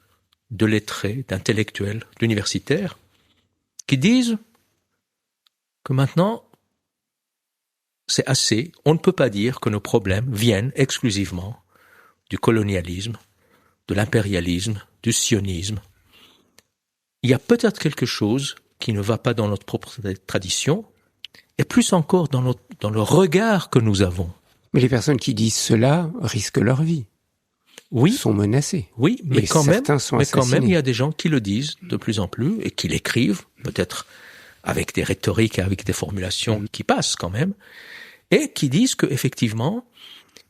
de lettrés, d'intellectuels, d'universitaires, qui disent que maintenant, c'est assez, on ne peut pas dire que nos problèmes viennent exclusivement du colonialisme, de l'impérialisme, du sionisme. Il y a peut-être quelque chose qui ne va pas dans notre propre tradition, et plus encore dans le regard que nous avons. Mais les personnes qui disent cela risquent leur vie. Oui. Sont menacées. Oui, mais quand même, il y a des gens qui le disent de plus en plus et qui l'écrivent, peut-être avec des rhétoriques, avec des formulations qui passent quand même, et qui disent qu'effectivement,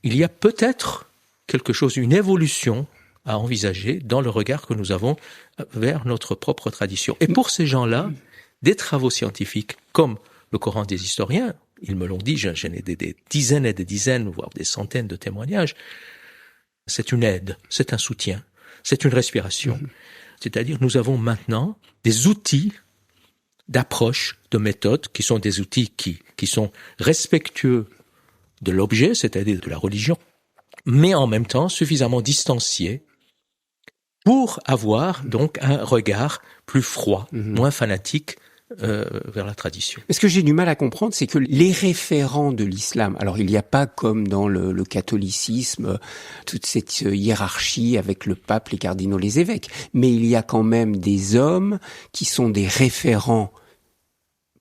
il y a peut-être quelque chose, une évolution à envisager dans le regard que nous avons vers notre propre tradition. Et pour ces gens-là, des travaux scientifiques comme le Coran des historiens, ils me l'ont dit, j'en ai des dizaines et des dizaines, voire des centaines de témoignages, c'est une aide, c'est un soutien, c'est une respiration. C'est-à-dire, nous avons maintenant des outils d'approche, de méthode, qui sont des outils qui sont respectueux de l'objet, c'est-à-dire de la religion, mais en même temps suffisamment distanciés pour avoir donc un regard plus froid, moins fanatique vers la tradition. Ce que j'ai du mal à comprendre, c'est que les référents de l'islam, alors il n'y a pas comme dans le catholicisme toute cette hiérarchie avec le pape, les cardinaux, les évêques, mais il y a quand même des hommes qui sont des référents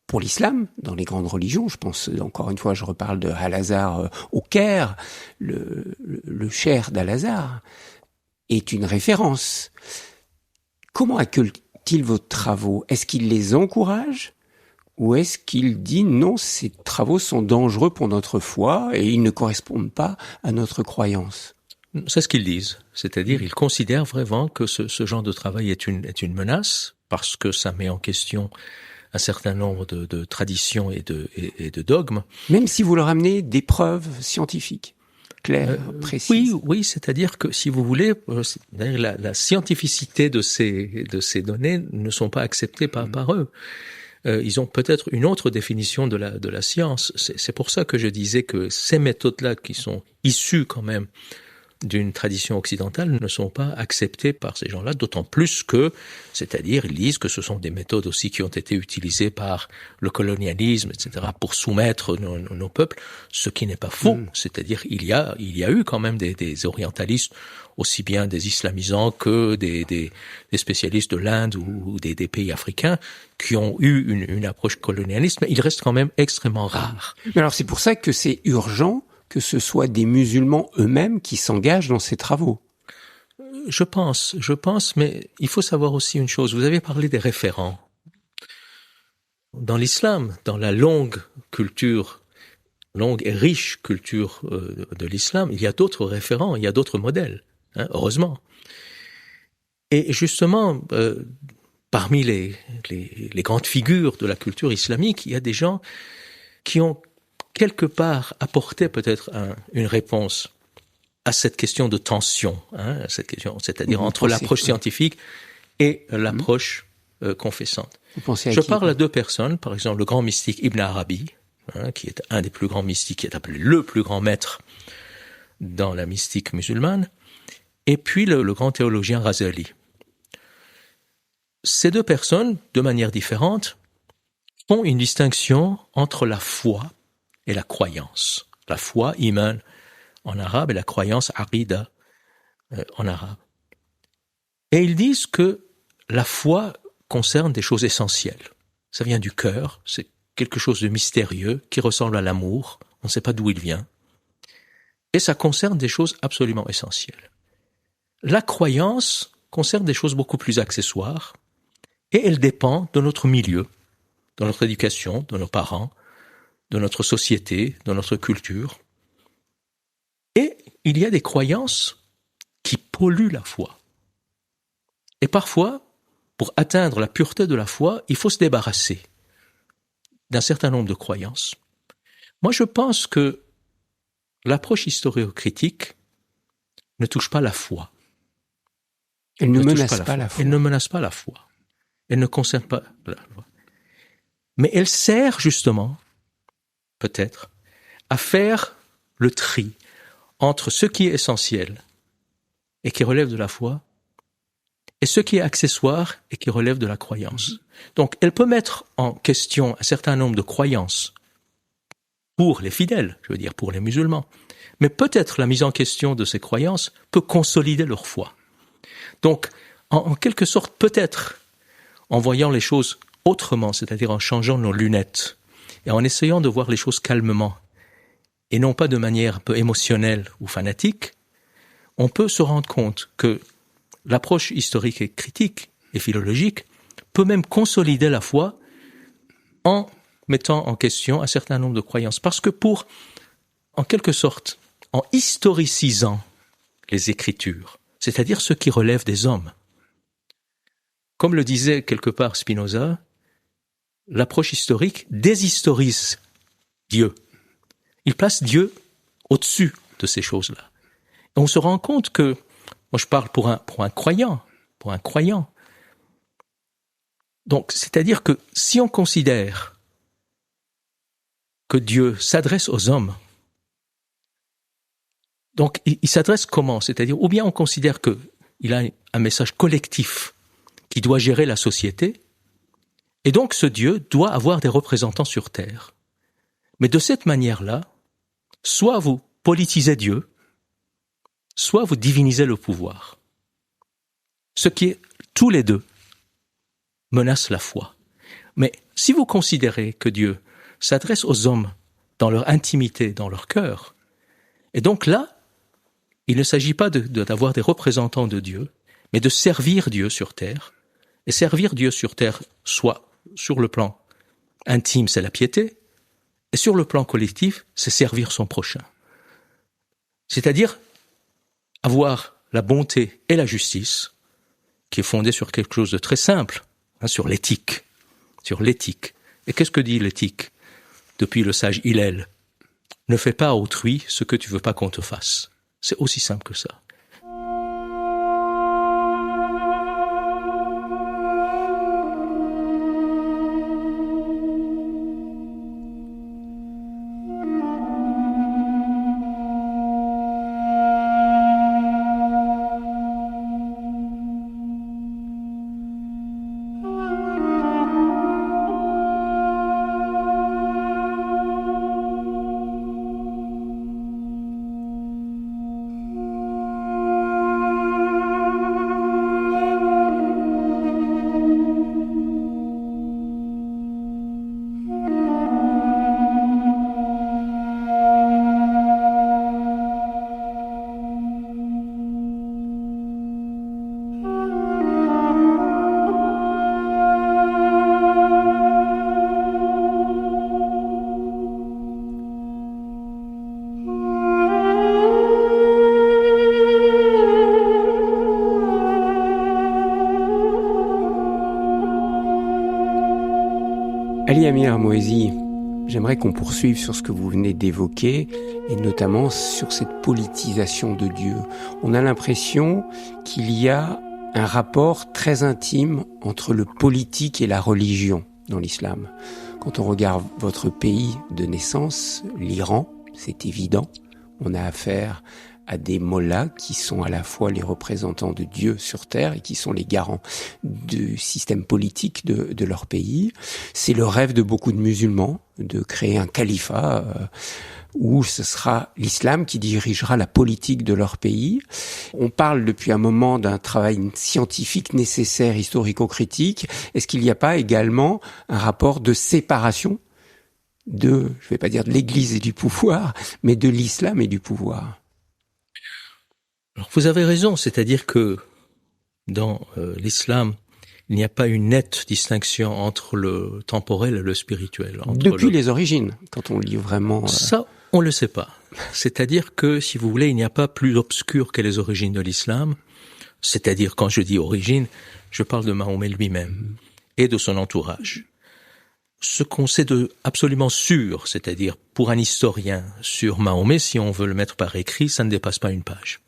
pour l'islam dans les grandes religions. Je pense, encore une fois, je reparle de Al-Azhar au Caire, le cheikh d'Al-Azhar est une référence. Comment accueille-t-il vos travaux? Est-ce qu'il les encourage ou est-ce qu'il dit non, ces travaux sont dangereux pour notre foi et ils ne correspondent pas à notre croyance? C'est ce qu'ils disent. C'est-à-dire, ils considèrent vraiment que ce genre de travail est une menace parce que ça met en question un certain nombre de traditions et de dogmes. Même si vous leur amenez des preuves scientifiques claires, précises. Oui, c'est-à-dire que si vous voulez, la scientificité de ces données ne sont pas acceptées par eux. Ils ont peut-être une autre définition de la science. C'est pour ça que je disais que ces méthodes-là, qui sont issues quand même d'une tradition occidentale, ne sont pas acceptées par ces gens-là, d'autant plus que, c'est-à-dire, ils disent que ce sont des méthodes aussi qui ont été utilisées par le colonialisme, etc., pour soumettre nos peuples, ce qui n'est pas faux. C'est-à-dire, il y a eu quand même des orientalistes, aussi bien des islamisants que des spécialistes de l'Inde ou des pays africains, qui ont eu une approche colonialiste, mais il reste quand même extrêmement rare. Mais alors, c'est pour ça que c'est urgent que ce soit des musulmans eux-mêmes qui s'engagent dans ces travaux. Je pense, mais il faut savoir aussi une chose. Vous avez parlé des référents. Dans l'islam, dans la longue et riche culture de l'islam, il y a d'autres référents, il y a d'autres modèles, heureusement. Et justement, parmi les grandes figures de la culture islamique, il y a des gens qui ont quelque part apporter peut-être une réponse à cette question de tension, cette question, c'est-à-dire entre l'approche scientifique et l'approche confessante. Je parle à deux personnes, par exemple le grand mystique Ibn Arabi, qui est un des plus grands mystiques, qui est appelé le plus grand maître dans la mystique musulmane, et puis le grand théologien Razali. Ces deux personnes, de manière différente, font une distinction entre la foi et la croyance. La foi, iman en arabe, et la croyance, aqida en arabe. Et ils disent que la foi concerne des choses essentielles. Ça vient du cœur, c'est quelque chose de mystérieux qui ressemble à l'amour, on ne sait pas d'où il vient. Et ça concerne des choses absolument essentielles. La croyance concerne des choses beaucoup plus accessoires et elle dépend de notre milieu, de notre éducation, de nos parents, de notre société, de notre culture. Et il y a des croyances qui polluent la foi. Et parfois, pour atteindre la pureté de la foi, il faut se débarrasser d'un certain nombre de croyances. Moi, je pense que l'approche historio-critique ne touche pas la foi. Elle ne menace pas la foi. Elle ne menace pas la foi. Elle ne concerne pas la foi. Mais elle sert justement, peut-être, à faire le tri entre ce qui est essentiel et qui relève de la foi et ce qui est accessoire et qui relève de la croyance. Donc, elle peut mettre en question un certain nombre de croyances pour les fidèles, je veux dire pour les musulmans. Mais peut-être la mise en question de ces croyances peut consolider leur foi. Donc, en quelque sorte, peut-être, en voyant les choses autrement, c'est-à-dire en changeant nos lunettes et en essayant de voir les choses calmement et non pas de manière un peu émotionnelle ou fanatique, on peut se rendre compte que l'approche historique et critique et philologique peut même consolider la foi en mettant en question un certain nombre de croyances. Parce que en quelque sorte, en historicisant les Écritures, c'est-à-dire ce qui relève des hommes, comme le disait quelque part Spinoza, l'approche historique déshistorise Dieu. Il place Dieu au-dessus de ces choses-là. Et on se rend compte que, moi je parle pour un croyant, donc c'est-à-dire que si on considère que Dieu s'adresse aux hommes, donc il s'adresse comment? C'est-à-dire, ou bien on considère qu'il a un message collectif qui doit gérer la société, et donc ce Dieu doit avoir des représentants sur terre. Mais de cette manière-là, soit vous politisez Dieu, soit vous divinisez le pouvoir. Ce qui est, tous les deux, menace la foi. Mais si vous considérez que Dieu s'adresse aux hommes dans leur intimité, dans leur cœur, et donc là, il ne s'agit pas d'avoir des représentants de Dieu, mais de servir Dieu sur terre. Et servir Dieu sur terre, soit sur le plan intime, c'est la piété, et sur le plan collectif, c'est servir son prochain. C'est-à-dire avoir la bonté et la justice, qui est fondée sur quelque chose de très simple, sur l'éthique. Et qu'est-ce que dit l'éthique depuis le sage Hillel? Ne fais pas à autrui ce que tu veux pas qu'on te fasse. C'est aussi simple que ça. Ali Amir Moesi, J'aimerais qu'on poursuive sur ce que vous venez d'évoquer, et notamment sur cette politisation de Dieu. On a l'impression qu'il y a un rapport très intime entre le politique et la religion dans l'islam. Quand on regarde votre pays de naissance, l'Iran, c'est évident, on a affaire à des mollahs qui sont à la fois les représentants de Dieu sur terre et qui sont les garants du système politique de leur pays. C'est le rêve de beaucoup de musulmans de créer un califat où ce sera l'islam qui dirigera la politique de leur pays. On parle depuis un moment d'un travail scientifique nécessaire, historico-critique. Est-ce qu'il n'y a pas également un rapport de séparation de, je vais pas dire de l'Église et du pouvoir, mais de l'islam et du pouvoir? Alors, vous avez raison, c'est-à-dire que dans l'islam, il n'y a pas une nette distinction entre le temporel et le spirituel. Depuis les origines, quand on lit vraiment... Ça, on le sait pas. C'est-à-dire que, si vous voulez, il n'y a pas plus obscur que les origines de l'islam. C'est-à-dire, quand je dis origine, je parle de Mahomet lui-même et de son entourage. Ce qu'on sait de absolument sûr, c'est-à-dire pour un historien sur Mahomet, si on veut le mettre par écrit, ça ne dépasse pas une page.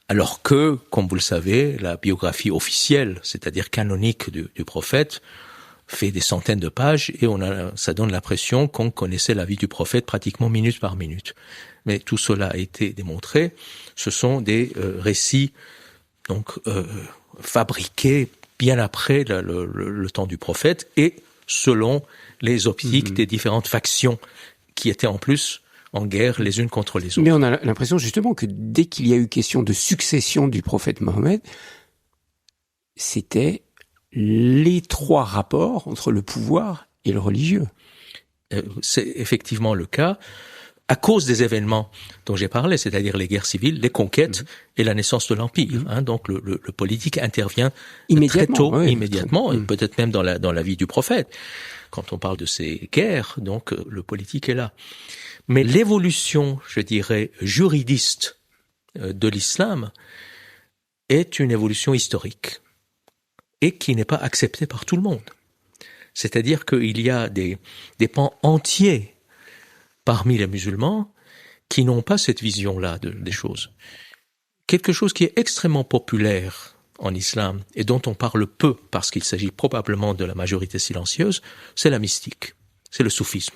Alors que, comme vous le savez, la biographie officielle, c'est-à-dire canonique du prophète, fait des centaines de pages et ça donne l'impression qu'on connaissait la vie du prophète pratiquement minute par minute. Mais tout cela a été démontré. Ce sont des récits donc fabriqués bien après le temps du prophète et selon les optiques des différentes factions qui étaient en plus en guerre les unes contre les autres. Mais on a l'impression justement que dès qu'il y a eu question de succession du prophète Mohammed, c'était l'étroit rapport entre le pouvoir et le religieux. C'est effectivement le cas à cause des événements dont j'ai parlé, c'est-à-dire les guerres civiles, les conquêtes et la naissance de l'Empire. Donc le politique intervient très tôt, immédiatement, et peut-être même dans la vie du prophète. Quand on parle de ces guerres, donc le politique est là. Mais l'évolution, je dirais, juridiste de l'islam est une évolution historique et qui n'est pas acceptée par tout le monde. C'est-à-dire qu'il y a des pans entiers parmi les musulmans qui n'ont pas cette vision-là des choses. Quelque chose qui est extrêmement populaire en islam et dont on parle peu parce qu'il s'agit probablement de la majorité silencieuse, c'est la mystique, c'est le soufisme.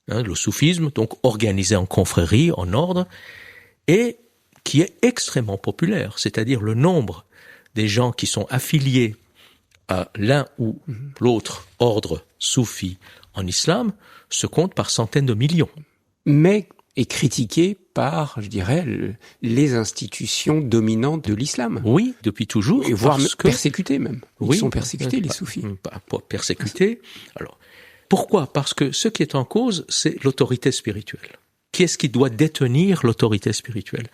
Le soufisme, donc organisé en confréries, en ordre, et qui est extrêmement populaire, c'est-à-dire le nombre des gens qui sont affiliés à l'un ou l'autre ordre soufi en islam se compte par centaines de millions. Mais est critiqué par, je dirais, les institutions dominantes de l'islam. Oui, depuis toujours. Et voire persécutés même. Ils sont persécutés, les soufis. Pas persécutés. Alors, pourquoi ? Parce que ce qui est en cause, c'est l'autorité spirituelle. Qui est-ce qui doit détenir l'autorité spirituelle ?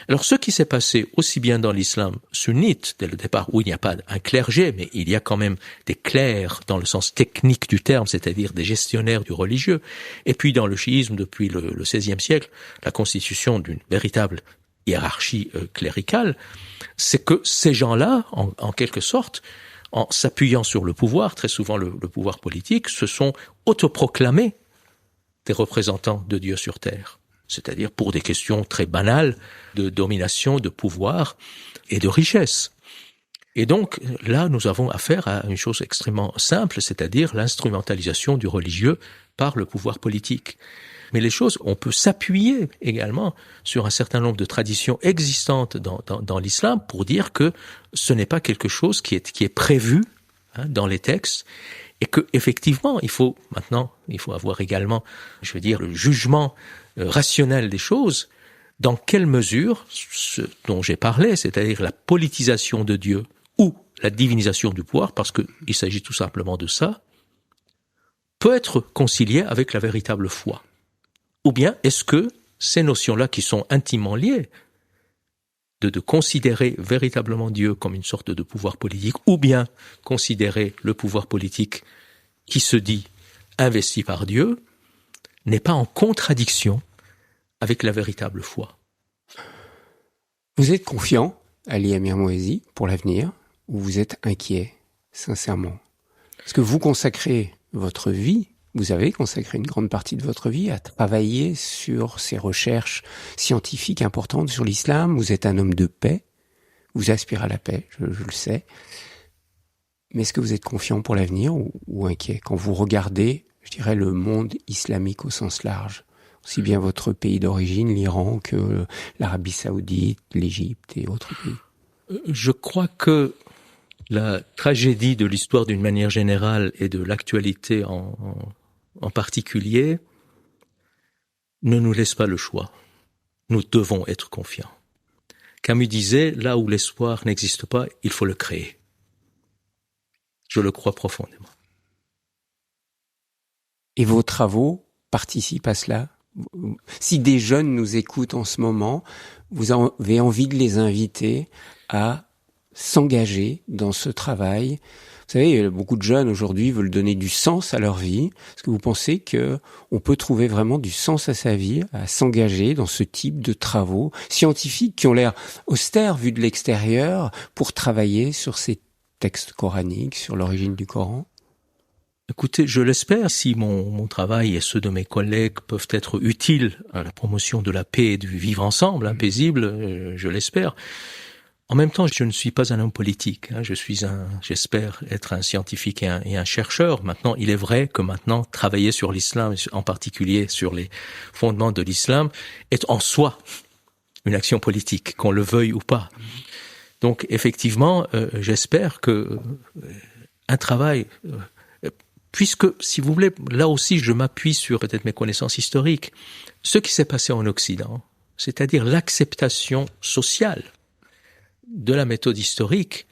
Alors, ce qui s'est passé aussi bien dans l'islam sunnite, dès le départ, où il n'y a pas un clergé, mais il y a quand même des clercs dans le sens technique du terme, c'est-à-dire des gestionnaires du religieux, et puis dans le chiisme, depuis le XVIe siècle, la constitution d'une véritable hiérarchie cléricale, c'est que ces gens-là, en quelque sorte, en s'appuyant sur le pouvoir, très souvent le pouvoir politique, se sont autoproclamés des représentants de Dieu sur terre. C'est-à-dire pour des questions très banales de domination, de pouvoir et de richesse. Et donc, là, nous avons affaire à une chose extrêmement simple, c'est-à-dire l'instrumentalisation du religieux par le pouvoir politique. Mais les choses, on peut s'appuyer également sur un certain nombre de traditions existantes dans l'islam pour dire que ce n'est pas quelque chose qui est prévu dans les textes et que effectivement, il faut avoir également, je veux dire, le jugement rationnel des choses. Dans quelle mesure ce dont j'ai parlé, c'est-à-dire la politisation de Dieu ou la divinisation du pouvoir, parce qu'il s'agit tout simplement de ça, peut être concilié avec la véritable foi. Ou bien est-ce que ces notions-là qui sont intimement liées, de considérer véritablement Dieu comme une sorte de pouvoir politique, ou bien considérer le pouvoir politique qui se dit investi par Dieu, n'est pas en contradiction avec la véritable foi. Vous êtes confiant, Ali Amir Moazi, pour l'avenir, ou vous êtes inquiet, sincèrement ? Est-ce que vous consacrez votre vie, vous avez consacré une grande partie de votre vie à travailler sur ces recherches scientifiques importantes sur l'islam. Vous êtes un homme de paix. Vous aspirez à la paix, je le sais. Mais est-ce que vous êtes confiant pour l'avenir ou inquiet quand vous regardez, je dirais, le monde islamique au sens large, aussi bien votre pays d'origine, l'Iran, que l'Arabie Saoudite, l'Égypte et autres pays? Je crois que la tragédie de l'histoire d'une manière générale et de l'actualité en particulier ne nous laisse pas le choix. Nous devons être confiants. Camus disait, là où l'espoir n'existe pas, il faut le créer. Je le crois profondément. Et vos travaux participent à cela? Si des jeunes nous écoutent en ce moment, vous avez envie de les inviter à s'engager dans ce travail. Vous savez, beaucoup de jeunes aujourd'hui veulent donner du sens à leur vie. Est-ce que vous pensez que on peut trouver vraiment du sens à sa vie, à s'engager dans ce type de travaux scientifiques qui ont l'air austères vus de l'extérieur pour travailler sur ces textes coraniques, sur l'origine du Coran? Écoutez, je l'espère. Si mon travail et ceux de mes collègues peuvent être utiles à la promotion de la paix et du vivre ensemble, paisible, je l'espère. En même temps, je ne suis pas un homme politique. J'espère être un scientifique et un chercheur. Maintenant, il est vrai que travailler sur l'islam, en particulier sur les fondements de l'islam, est en soi une action politique, qu'on le veuille ou pas. Donc, effectivement, j'espère que un travail, puisque, si vous voulez, là aussi, je m'appuie sur peut-être mes connaissances historiques, ce qui s'est passé en Occident, c'est-à-dire l'acceptation sociale de la méthode historique,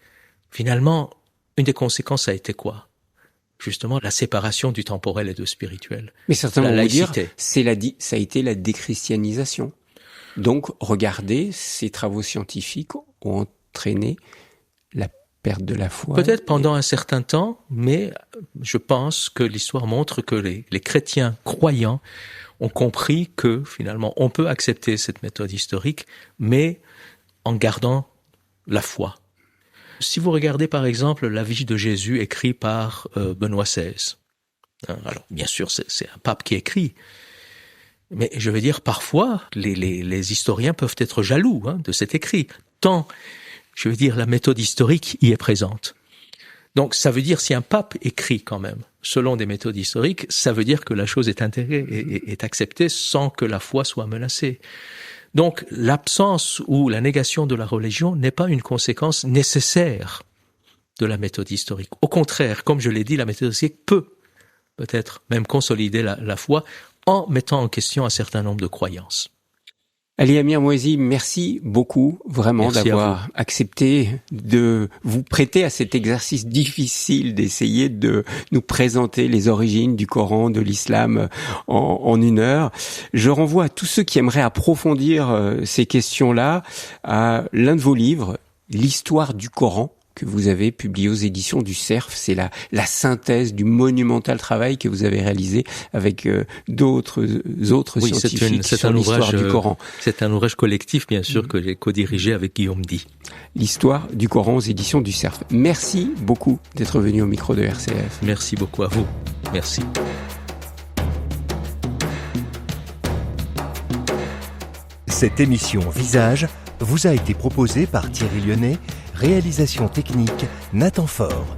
finalement, une des conséquences a été quoi? Justement, la séparation du temporel et du spirituel. Mais certainement, la laïcité. Ça a été la déchristianisation. Donc, regardez, ces travaux scientifiques ont entraîné la perte de la foi. Peut-être pendant un certain temps, mais je pense que l'histoire montre que les chrétiens croyants ont compris que, finalement, on peut accepter cette méthode historique, mais en gardant la foi. Si vous regardez par exemple la vie de Jésus écrite par Benoît XVI, alors bien sûr c'est un pape qui écrit, mais je veux dire parfois les historiens peuvent être jaloux de cet écrit, tant je veux dire la méthode historique y est présente. Donc ça veut dire si un pape écrit quand même selon des méthodes historiques, ça veut dire que la chose est intégrée et est acceptée sans que la foi soit menacée. Donc, l'absence ou la négation de la religion n'est pas une conséquence nécessaire de la méthode historique. Au contraire, comme je l'ai dit, la méthode historique peut-être même consolider la foi en mettant en question un certain nombre de croyances. Ali Amir Mouazi, merci beaucoup vraiment d'avoir accepté de vous prêter à cet exercice difficile d'essayer de nous présenter les origines du Coran, de l'islam en une heure. Je renvoie à tous ceux qui aimeraient approfondir ces questions-là à l'un de vos livres, L'histoire du Coran, que vous avez publié aux éditions du Cerf. C'est la synthèse du monumental travail que vous avez réalisé avec d'autres scientifiques sur l'histoire du Coran. C'est un ouvrage collectif, bien sûr, que j'ai co-dirigé avec Guillaume Di. L'histoire du Coran aux éditions du Cerf. Merci beaucoup d'être venu au micro de RCF. Merci beaucoup à vous. Merci. Cette émission Visage vous a été proposée par Thierry Lyonnais. Réalisation technique, Nathan Faure.